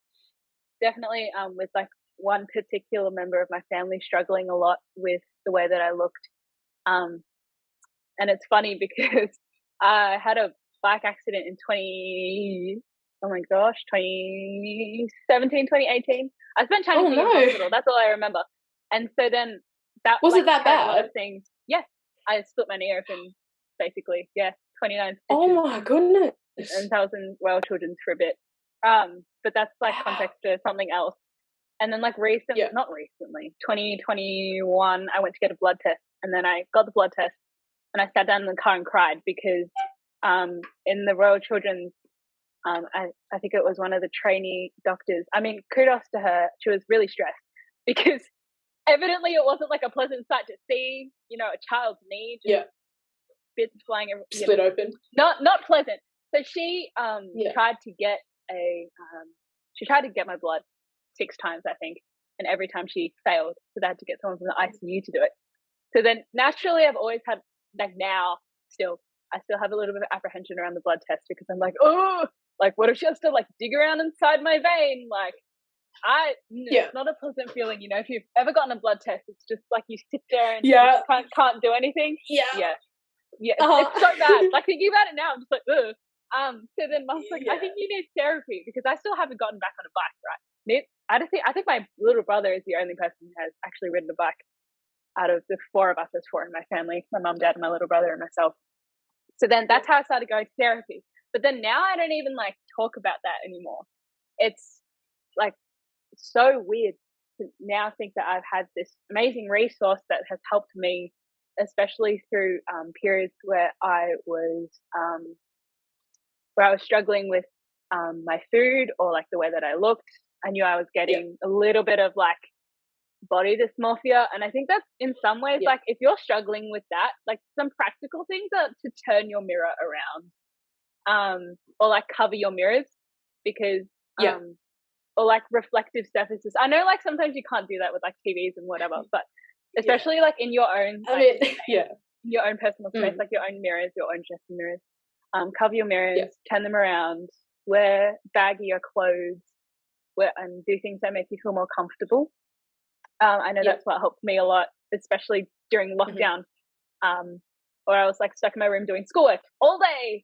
definitely with like one particular member of my family struggling a lot with the way that I looked. And it's funny because I had a bike accident in 2017, 2018. I spent time in the hospital. That's all I remember. And so then that was like, it that bad? A lot of things. Yeah, I split my knee open, basically. Yeah, 29 stitches. Oh my goodness! And I was in Royal Children's for a bit. But that's like context to something else. And then like not recently, 2021, I went to get a blood test, and then I got the blood test, and I sat down in the car and cried because in the Royal Children's, I think it was one of the trainee doctors. I mean, kudos to her. She was really stressed because evidently it wasn't like a pleasant sight to see, you know, a child's knee, just bits flying, split open. Not pleasant. So she tried to get my blood 6 times, I think, and every time she failed, so they had to get someone from the ICU to do it. So then naturally, I've always had, like now, I still have a little bit of apprehension around the blood test because I'm like, oh, like what if she has to like dig around inside my vein? Like it's not a pleasant feeling, you know. If you've ever gotten a blood test, it's just like you sit there and you can't do anything. It's so bad. Like thinking about it now, I'm just like, ugh. So then Mum's like, I think you need therapy because I still haven't gotten back on a bike, right? I think my little brother is the only person who has actually ridden a bike out of the 4 of us. There's 4 in my family: my mum, dad, my little brother, and myself. So then that's how I started going to therapy. But then now I don't even like talk about that anymore. It's like so weird to now think that I've had this amazing resource that has helped me, especially through periods where I was struggling with my food or like the way that I looked. I knew I was getting a little bit of like body dysmorphia, and I think that's in some ways like if you're struggling with that, like some practical things are to turn your mirror around, or like cover your mirrors, because or like reflective surfaces. I know like sometimes you can't do that with like TVs and whatever, but especially like in your own your own personal space, like your own mirrors, your own dressing mirrors. Cover your mirrors, turn them around, wear baggier clothes, and do things that make you feel more comfortable. I know that's what helped me a lot, especially during lockdown, where I was like stuck in my room doing schoolwork all day,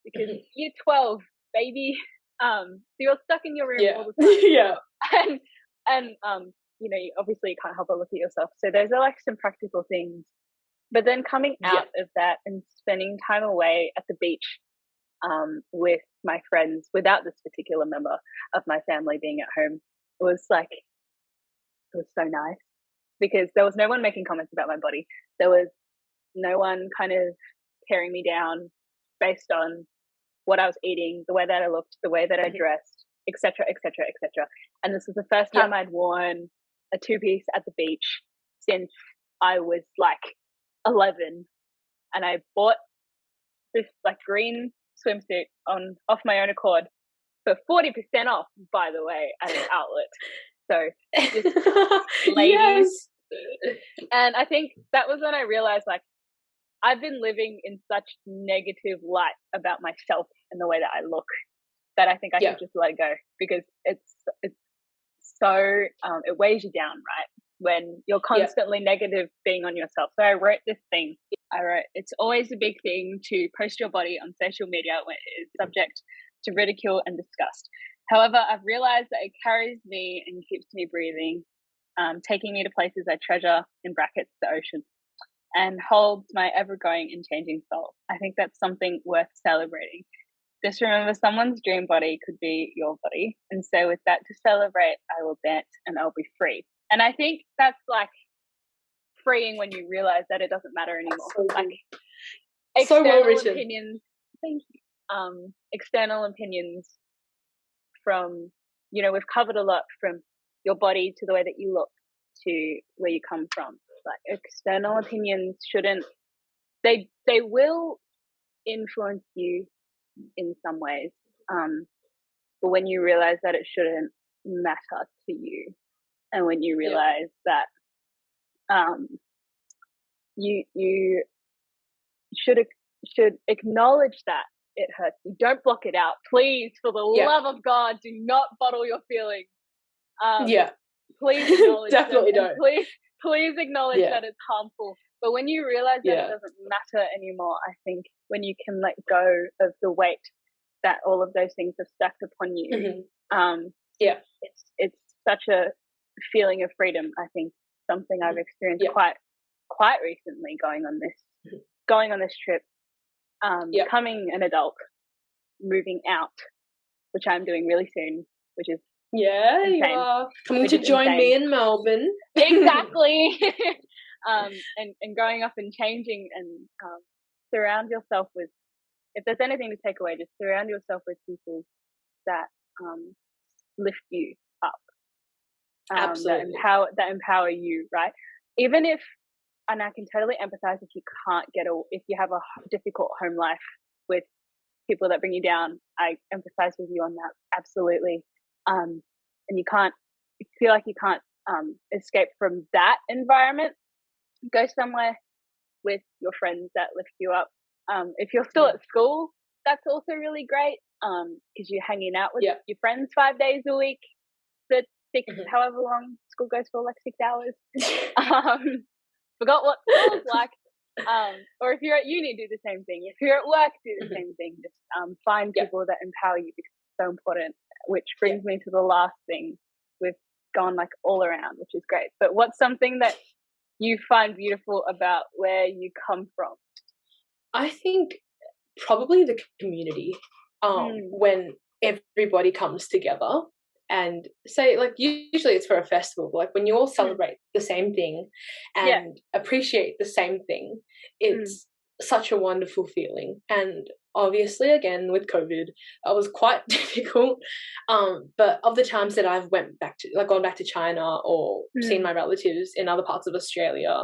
because year 12, baby. So you're stuck in your room all the time. And you know, obviously you can't help but look at yourself. So those are like some practical things. But then coming out of that and spending time away at the beach with my friends without this particular member of my family being at home, it was so nice because there was no one making comments about my body. There was no one kind of tearing me down based on what I was eating, the way that I looked, the way that I dressed, etc., etc., etc. And this was the first time I'd worn a 2-piece at the beach since I was like 11, and I bought this like green swimsuit off my own accord for 40% off, by the way, at an outlet. So just ladies. And I think that was when I realized like I've been living in such negative light about myself and the way that I look that I think I should just let it go, because it's so it weighs you down, right? When you're constantly negative being on yourself. So I wrote this thing. It's always a big thing to post your body on social media when it is subject to ridicule and disgust. However, I've realized that it carries me and keeps me breathing, taking me to places I treasure, in brackets, the ocean, and holds my ever-growing and changing soul. I think that's something worth celebrating. Just remember, someone's dream body could be your body. And so with that to celebrate, I will dance and I'll be free. And I think that's like freeing when you realize that it doesn't matter anymore. So like so well external written. opinions, thank you. External opinions from, we've covered a lot, from your body to the way that you look to where you come from. Like external opinions shouldn't, they will influence you in some ways, but when you realize that it shouldn't matter to you, and when you realize that you should acknowledge that it hurts you, don't block it out, please, for the love of God, do not bottle your feelings. Please acknowledge definitely them, don't. Please acknowledge that it's harmful. But when you realize that it doesn't matter anymore, I think when you can let go of the weight that all of those things have stacked upon you, it's such a feeling of freedom. I think something I've experienced quite recently going on this trip, becoming an adult, moving out, which I'm doing really soon, which is insane. You are coming to join me in Melbourne. Exactly. And growing up and changing, and surround yourself with, if there's anything to take away, just surround yourself with people that lift you up, Absolutely. that empower you, right? Even if, and I can totally empathize if you can't if you have a difficult home life with people that bring you down, I empathize with you on that, absolutely. And you feel like you can't escape from that environment, go somewhere with your friends that lift you up. If you're still at school, that's also really great, because you're hanging out with your friends 5 days a week, the however long school goes for, like 6 hours. Forgot what school's like. Or if you're at uni, do the same thing. If you're at work, do the same thing. Just find people that empower you, because it's so important. Which brings me to the last thing. We've gone like all around, which is great. But what's something that you find beautiful about where you come from? I think probably the community. When everybody comes together and say, like, usually it's for a festival, but like when you all celebrate the same thing and appreciate the same thing, it's such a wonderful feeling. And obviously, again, with COVID, it was quite difficult. But of the times that I've gone back to China or seen my relatives in other parts of Australia,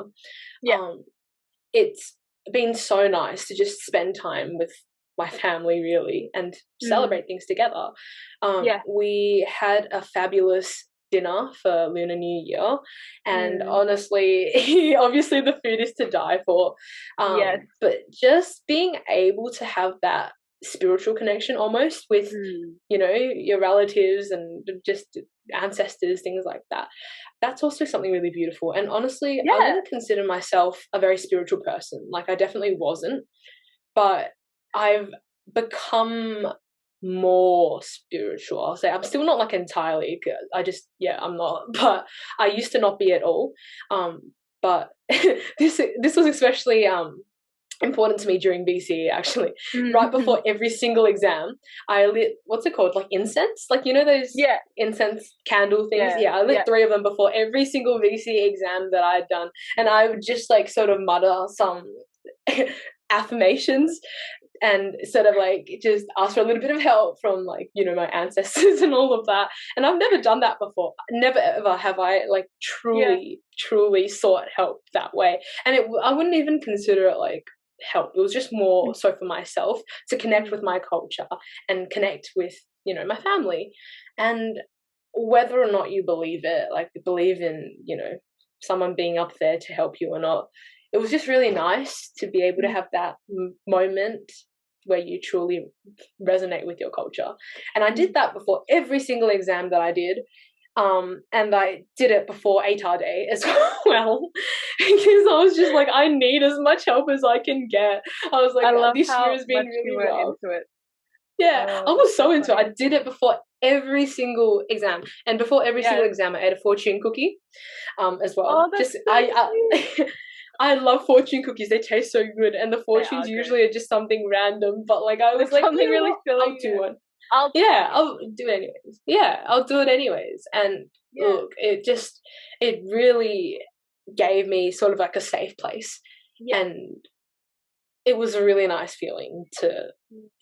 it's been so nice to just spend time with my family, really, and celebrate things together. We had a fabulous dinner for Lunar New Year, and honestly, obviously the food is to die for. But just being able to have that spiritual connection almost with your relatives and just ancestors, things like that, that's also something really beautiful. And honestly, I wouldn't consider myself a very spiritual person. Like, I definitely wasn't, but I've become more spiritual. I'll say I'm still not like entirely, I'm not, but I used to not be at all. But this was especially important to me during BCE, actually. Right before every single exam, I lit, what's it called, like incense, like, those incense candle things. I lit 3 of them before every single BCE exam that I had done, and I would just like sort of mutter some affirmations and sort of like just ask for a little bit of help from, like, my ancestors and all of that. And I've never done that before. Never ever have I like truly sought help that way. And I wouldn't even consider it like help. It was just more so for myself to connect with my culture and connect with, my family. And whether or not you believe it, like believe in, someone being up there to help you or not, it was just really nice to be able to have that moment where you truly resonate with your culture. And I did that before every single exam that I did. And I did it before ATAR day as well, because I was just like, I need as much help as I can get. I was like, I love this how year has been much really you were rough. into it. Yeah, I was so into it. funny. I did it before every single exam, and before every single exam, I ate a fortune cookie, as well. Oh, that's just so cute. I love fortune cookies. They taste so good, and the fortunes usually are just something random. But like, I was like, something really silly. I'll do one. I'll do it anyways. Yeah, I'll do it anyways. And look, it really gave me sort of like a safe place, and it was a really nice feeling to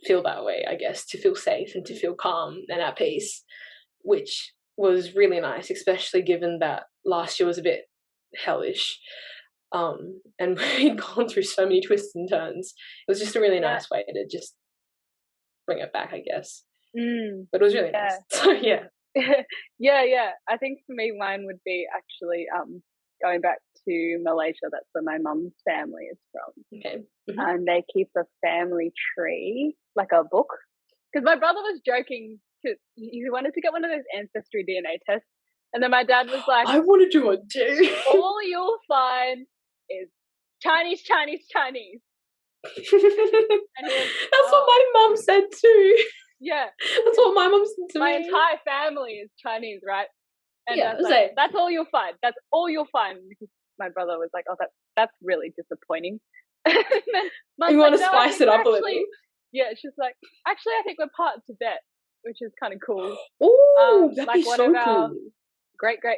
feel that way, I guess, to feel safe and to feel calm and at peace, which was really nice, especially given that last year was a bit hellish. And we'd gone through so many twists and turns. It was just a really nice way to just bring it back, I guess. But it was really nice. So yeah. yeah. I think for me, mine would be actually going back to Malaysia. That's where my mum's family is from. Okay. And they keep a family tree, like a book. Because my brother was joking, he wanted to get one of those ancestry DNA tests. And then my dad was like, I want to do it too. All you'll find is Chinese. That's what my mum said too. Yeah. That's what my mum said to my me. entire family is Chinese, right? And that's all you'll find. That's all you'll find. Because my brother was like, oh, that's really disappointing. And then you want to spice it up a little? Yeah, she's like, actually, I think we're part Tibet, which is kind of cool. Oh, that'd like be one so of our cool.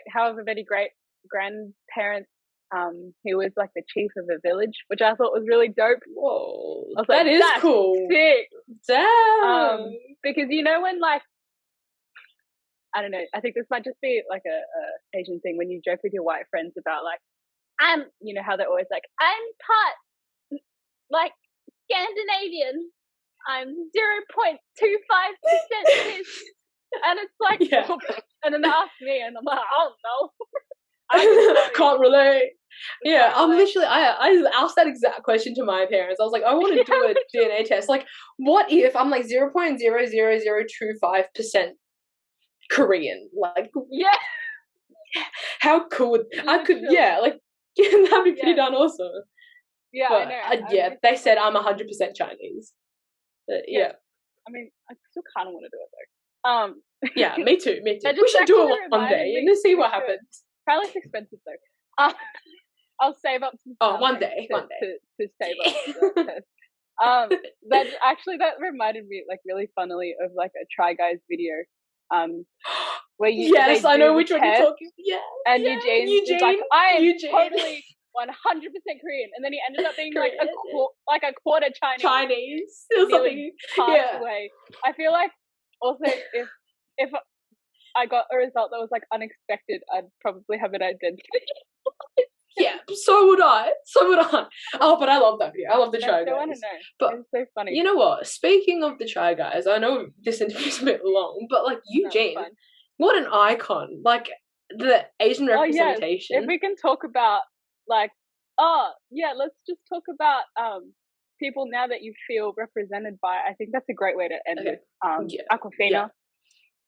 however many great grandparents, he was like the chief of a village, which I thought was really dope. Whoa, that is cool. Sick. Damn. Because when like, I don't know, I think this might just be like a Asian thing when you joke with your white friends about like, how they're always like, I'm part like Scandinavian. I'm 0.25% this. And it's like, and then they ask me, and I'm like, I don't know. Can't relate. Yeah, I'm literally, I asked that exact question to my parents. I was like, I want to do a DNA test. Like, what if I'm like 0.00025% Korean? Like, how cool I could, like, that'd be pretty darn awesome. Yeah, but, I know. they said I'm 100% Chinese. But, I mean, I still kind of want to do it though. Yeah, me too. We should do it one day and just see what happens. Probably it's expensive though. I'll save up some one day to save up for that test. That reminded me like really funnily of like a Try Guys video. Where I know which one you're talking. Yeah. And Eugene is like, I am totally 100% Korean, and then he ended up being like a quarter Chinese or something. Passed away. I feel like also if I got a result that was like unexpected, I'd probably have an identity. Yeah, so would I. Oh, but I love that video. I love the Try Guys. I want to know. But it's so funny. You know what? Speaking of the Try Guys, I know this interview's a bit long, but like Eugene, what an icon! Like the Asian representation. If we can talk about like, let's just talk about people now that you feel represented by. I think that's a great way to end it. Aquafina. Yeah.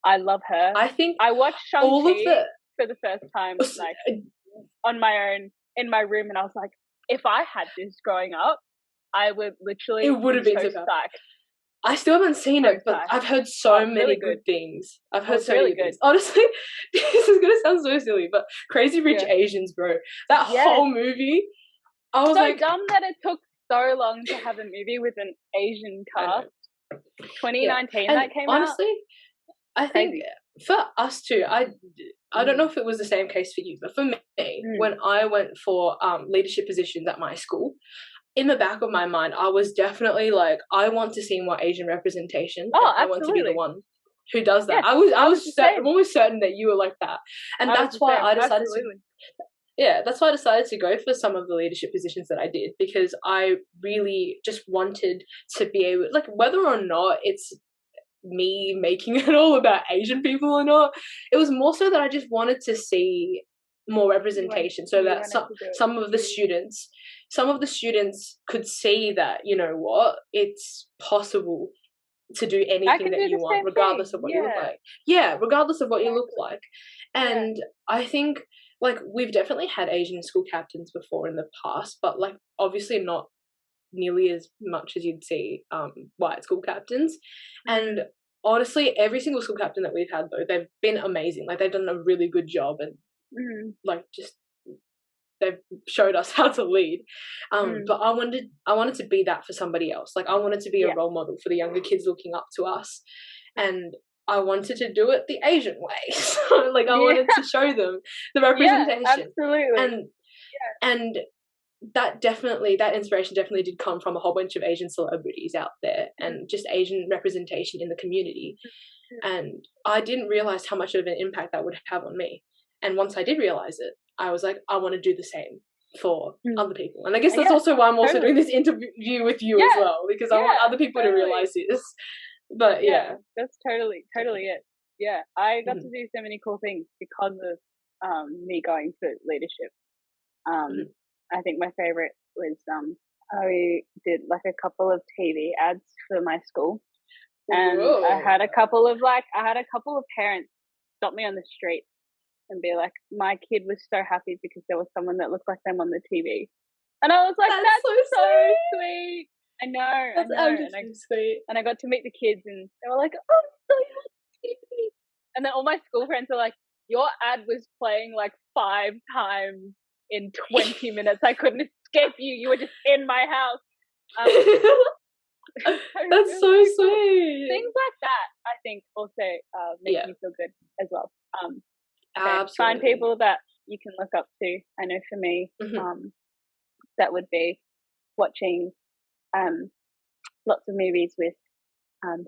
I love her. I think I watched Shang-Chi for the first time, like on my own in my room, and I was like, if I had this growing up, I would literally. It would have been so psyched. I still haven't seen it, but I've heard so many good things. I've heard so many good things. Honestly, this is gonna sound so silly, but Crazy Rich Asians, bro. That whole movie, I was so like, dumb that it took so long to have a movie with an Asian cast. 2019 that came out. Honestly, I think for us too, I don't know if it was the same case for you, but for me, when I went for leadership positions at my school, in the back of my mind, I was definitely like, I want to see more Asian representation. I want to be the one who does that. Yes, I was almost certain that you were like that, and that's why I decided that's why I decided to go for some of the leadership positions that I did, because I really just wanted to be able, like, whether or not it's me making it all about Asian people or not, it was more so that I just wanted to see more representation, so that some of the students could see that, you know what, it's possible to do I anything can that do you the want, same regardless thing. of what you look like. Yeah, regardless of what you look Exactly. like. And I think, like, we've definitely had Asian school captains before in the past, but, like, obviously not nearly as much as you'd see white school captains. And honestly, every single school captain that we've had, though, they've been amazing. Like, they've done a really good job, and like, just they've showed us how to lead. But I wanted to be that for somebody else. Like, I wanted to be a role model for the younger kids looking up to us, and I wanted to do it the Asian way. So, like, I wanted to show them the representation. Absolutely. And that inspiration definitely did come from a whole bunch of Asian celebrities out there, and just Asian representation in the community. And I didn't realize how much of an impact that would have on me. And once I did realize it, I was like, I want to do the same for other people. And I guess that's also why I'm also doing this interview with you as well, because I want other people to realize this. But that's totally it. Yeah, I got to do so many cool things because of me going for leadership. I think my favorite was I did like a couple of TV ads for my school, and I had a couple of parents stop me on the street and be like, "My kid was so happy because there was someone that looked like them on the TV," and I was like, "That's so sweet." I know, and sweet. And I got to meet the kids, and they were like, "Oh, so you're on TV," and then all my school friends are like, "Your ad was playing like 5 times in 20 minutes. I couldn't escape you. You were just in my house." That's so sweet. Things like that, I think, also make me feel good as well. Absolutely. Find people that you can look up to. I know for me, that would be watching lots of movies with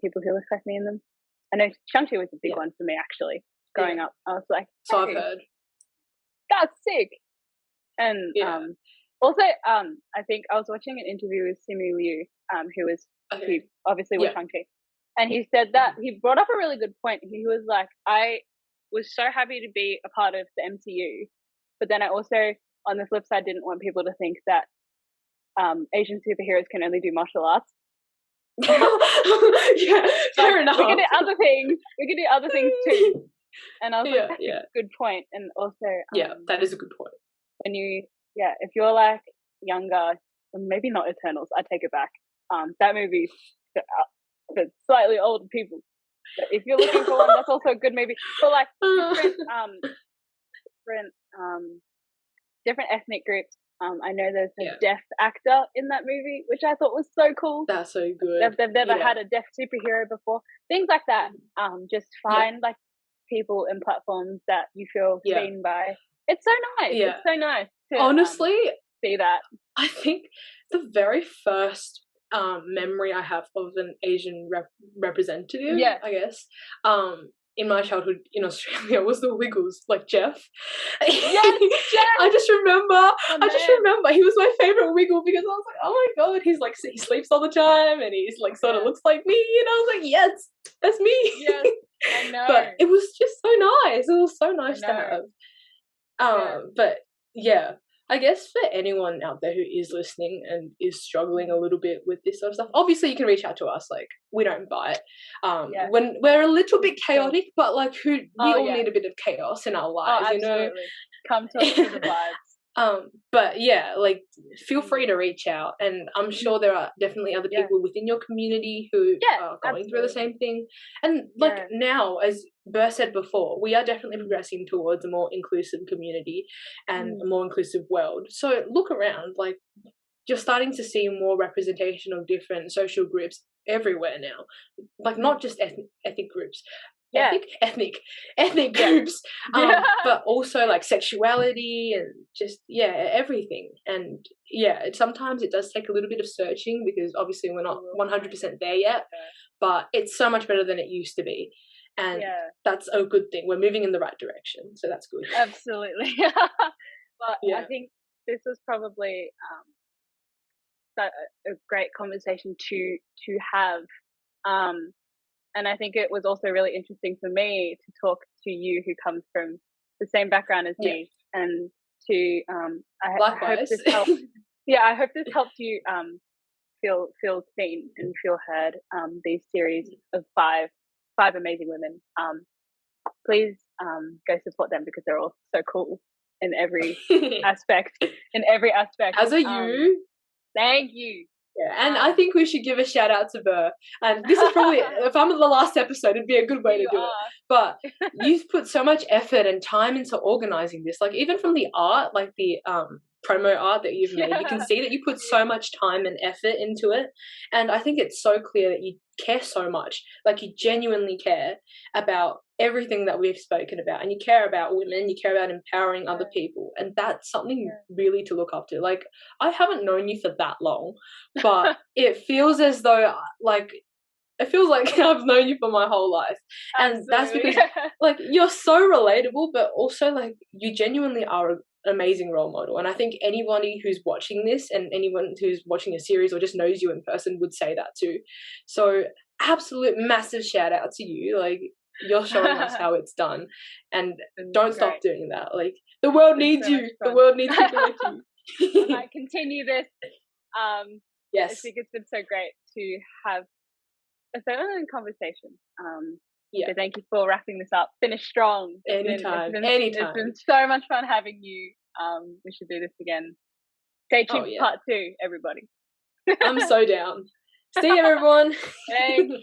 people who look like me in them. I know Shang-Chi was a big one for me, actually. Growing up, I was like, "So I've heard. That's sick." And also, I think I was watching an interview with Simu Liu, who obviously was Shang-Chi, and he said that he brought up a really good point. He was like, "I was so happy to be a part of the MCU, but then I also, on the flip side, didn't want people to think that Asian superheroes can only do martial arts." Fair enough. We can do other things. We can do other things too. And I was like, that's a good point. And also, that is a good point. When if you're like younger, maybe not Eternals, I take it back. That movie for slightly older people. But if you're looking for one, that's also a good movie. But like different ethnic groups. I know there's a deaf actor in that movie, which I thought was so cool. That's so good. They've never had a deaf superhero before. Things like that. Just find like people and platforms that you feel seen by. It's so nice. It's so nice to honestly see that. I think the very first memory I have of an Asian representative, I guess, in my childhood in Australia was the Wiggles, like Jeff. Yes, Jeff! I just remember he was my favorite Wiggle because I was like, oh my god, he's like, he sleeps all the time and he's like sort of looks like me, and I was like, yes, that's me. Yes, I know. But it was just so nice. It was so nice to have. But yeah, I guess for anyone out there who is listening and is struggling a little bit with this sort of stuff, obviously you can reach out to us. Like, we don't bite. When we're a little bit chaotic, but like we all need a bit of chaos in our lives, you know. Come to us with the vibes. But yeah, like, feel free to reach out, and I'm sure there are definitely other people within your community who are going through the same thing. And like now, as BER said before, we are definitely progressing towards a more inclusive community and a more inclusive world. So look around, like, you're starting to see more representation of different social groups everywhere now, like not just ethnic groups. Ethnic groups, but also like sexuality and just everything. And sometimes it does take a little bit of searching because obviously we're not 100% there yet, but it's so much better than it used to be, and that's a good thing. We're moving in the right direction, so that's good. Absolutely. But I think this was probably a great conversation to have. And I think it was also really interesting for me to talk to you, who comes from the same background as me, and to I hope this helped. I hope this helped you feel seen and feel heard. These series of five amazing women. Please go support them because they're all so cool in every aspect. As are you. Thank you. Yeah, and I think we should give a shout out to BER. And this is probably, if I'm in the last episode, it'd be a good way to do it. But you've put so much effort and time into organizing this. Like, even from the art, like the promo art that you've made, you can see that you put so much time and effort into it. And I think it's so clear that you care so much. Like, you genuinely care about everything that we've spoken about, and you care about women, you care about empowering other people, and that's something really to look up to. Like, I haven't known you for that long, but it feels as though like I've known you for my whole life. And that's because like you're so relatable, but also like you genuinely are an amazing role model. And I think anybody who's watching this and anyone who's watching a series or just knows you in person would say that too. So absolute massive shout out to you. Like, you're showing us how it's done, and don't stop doing that. Like, the world needs you. The world needs people like you. I might continue this. Yes, I think it's been so great to have a certain conversation. So thank you for wrapping this up. Finish strong. Anytime. It's been so much fun having you. We should do this again. Stay tuned for part 2, everybody. I'm so down. See you, everyone. Thanks.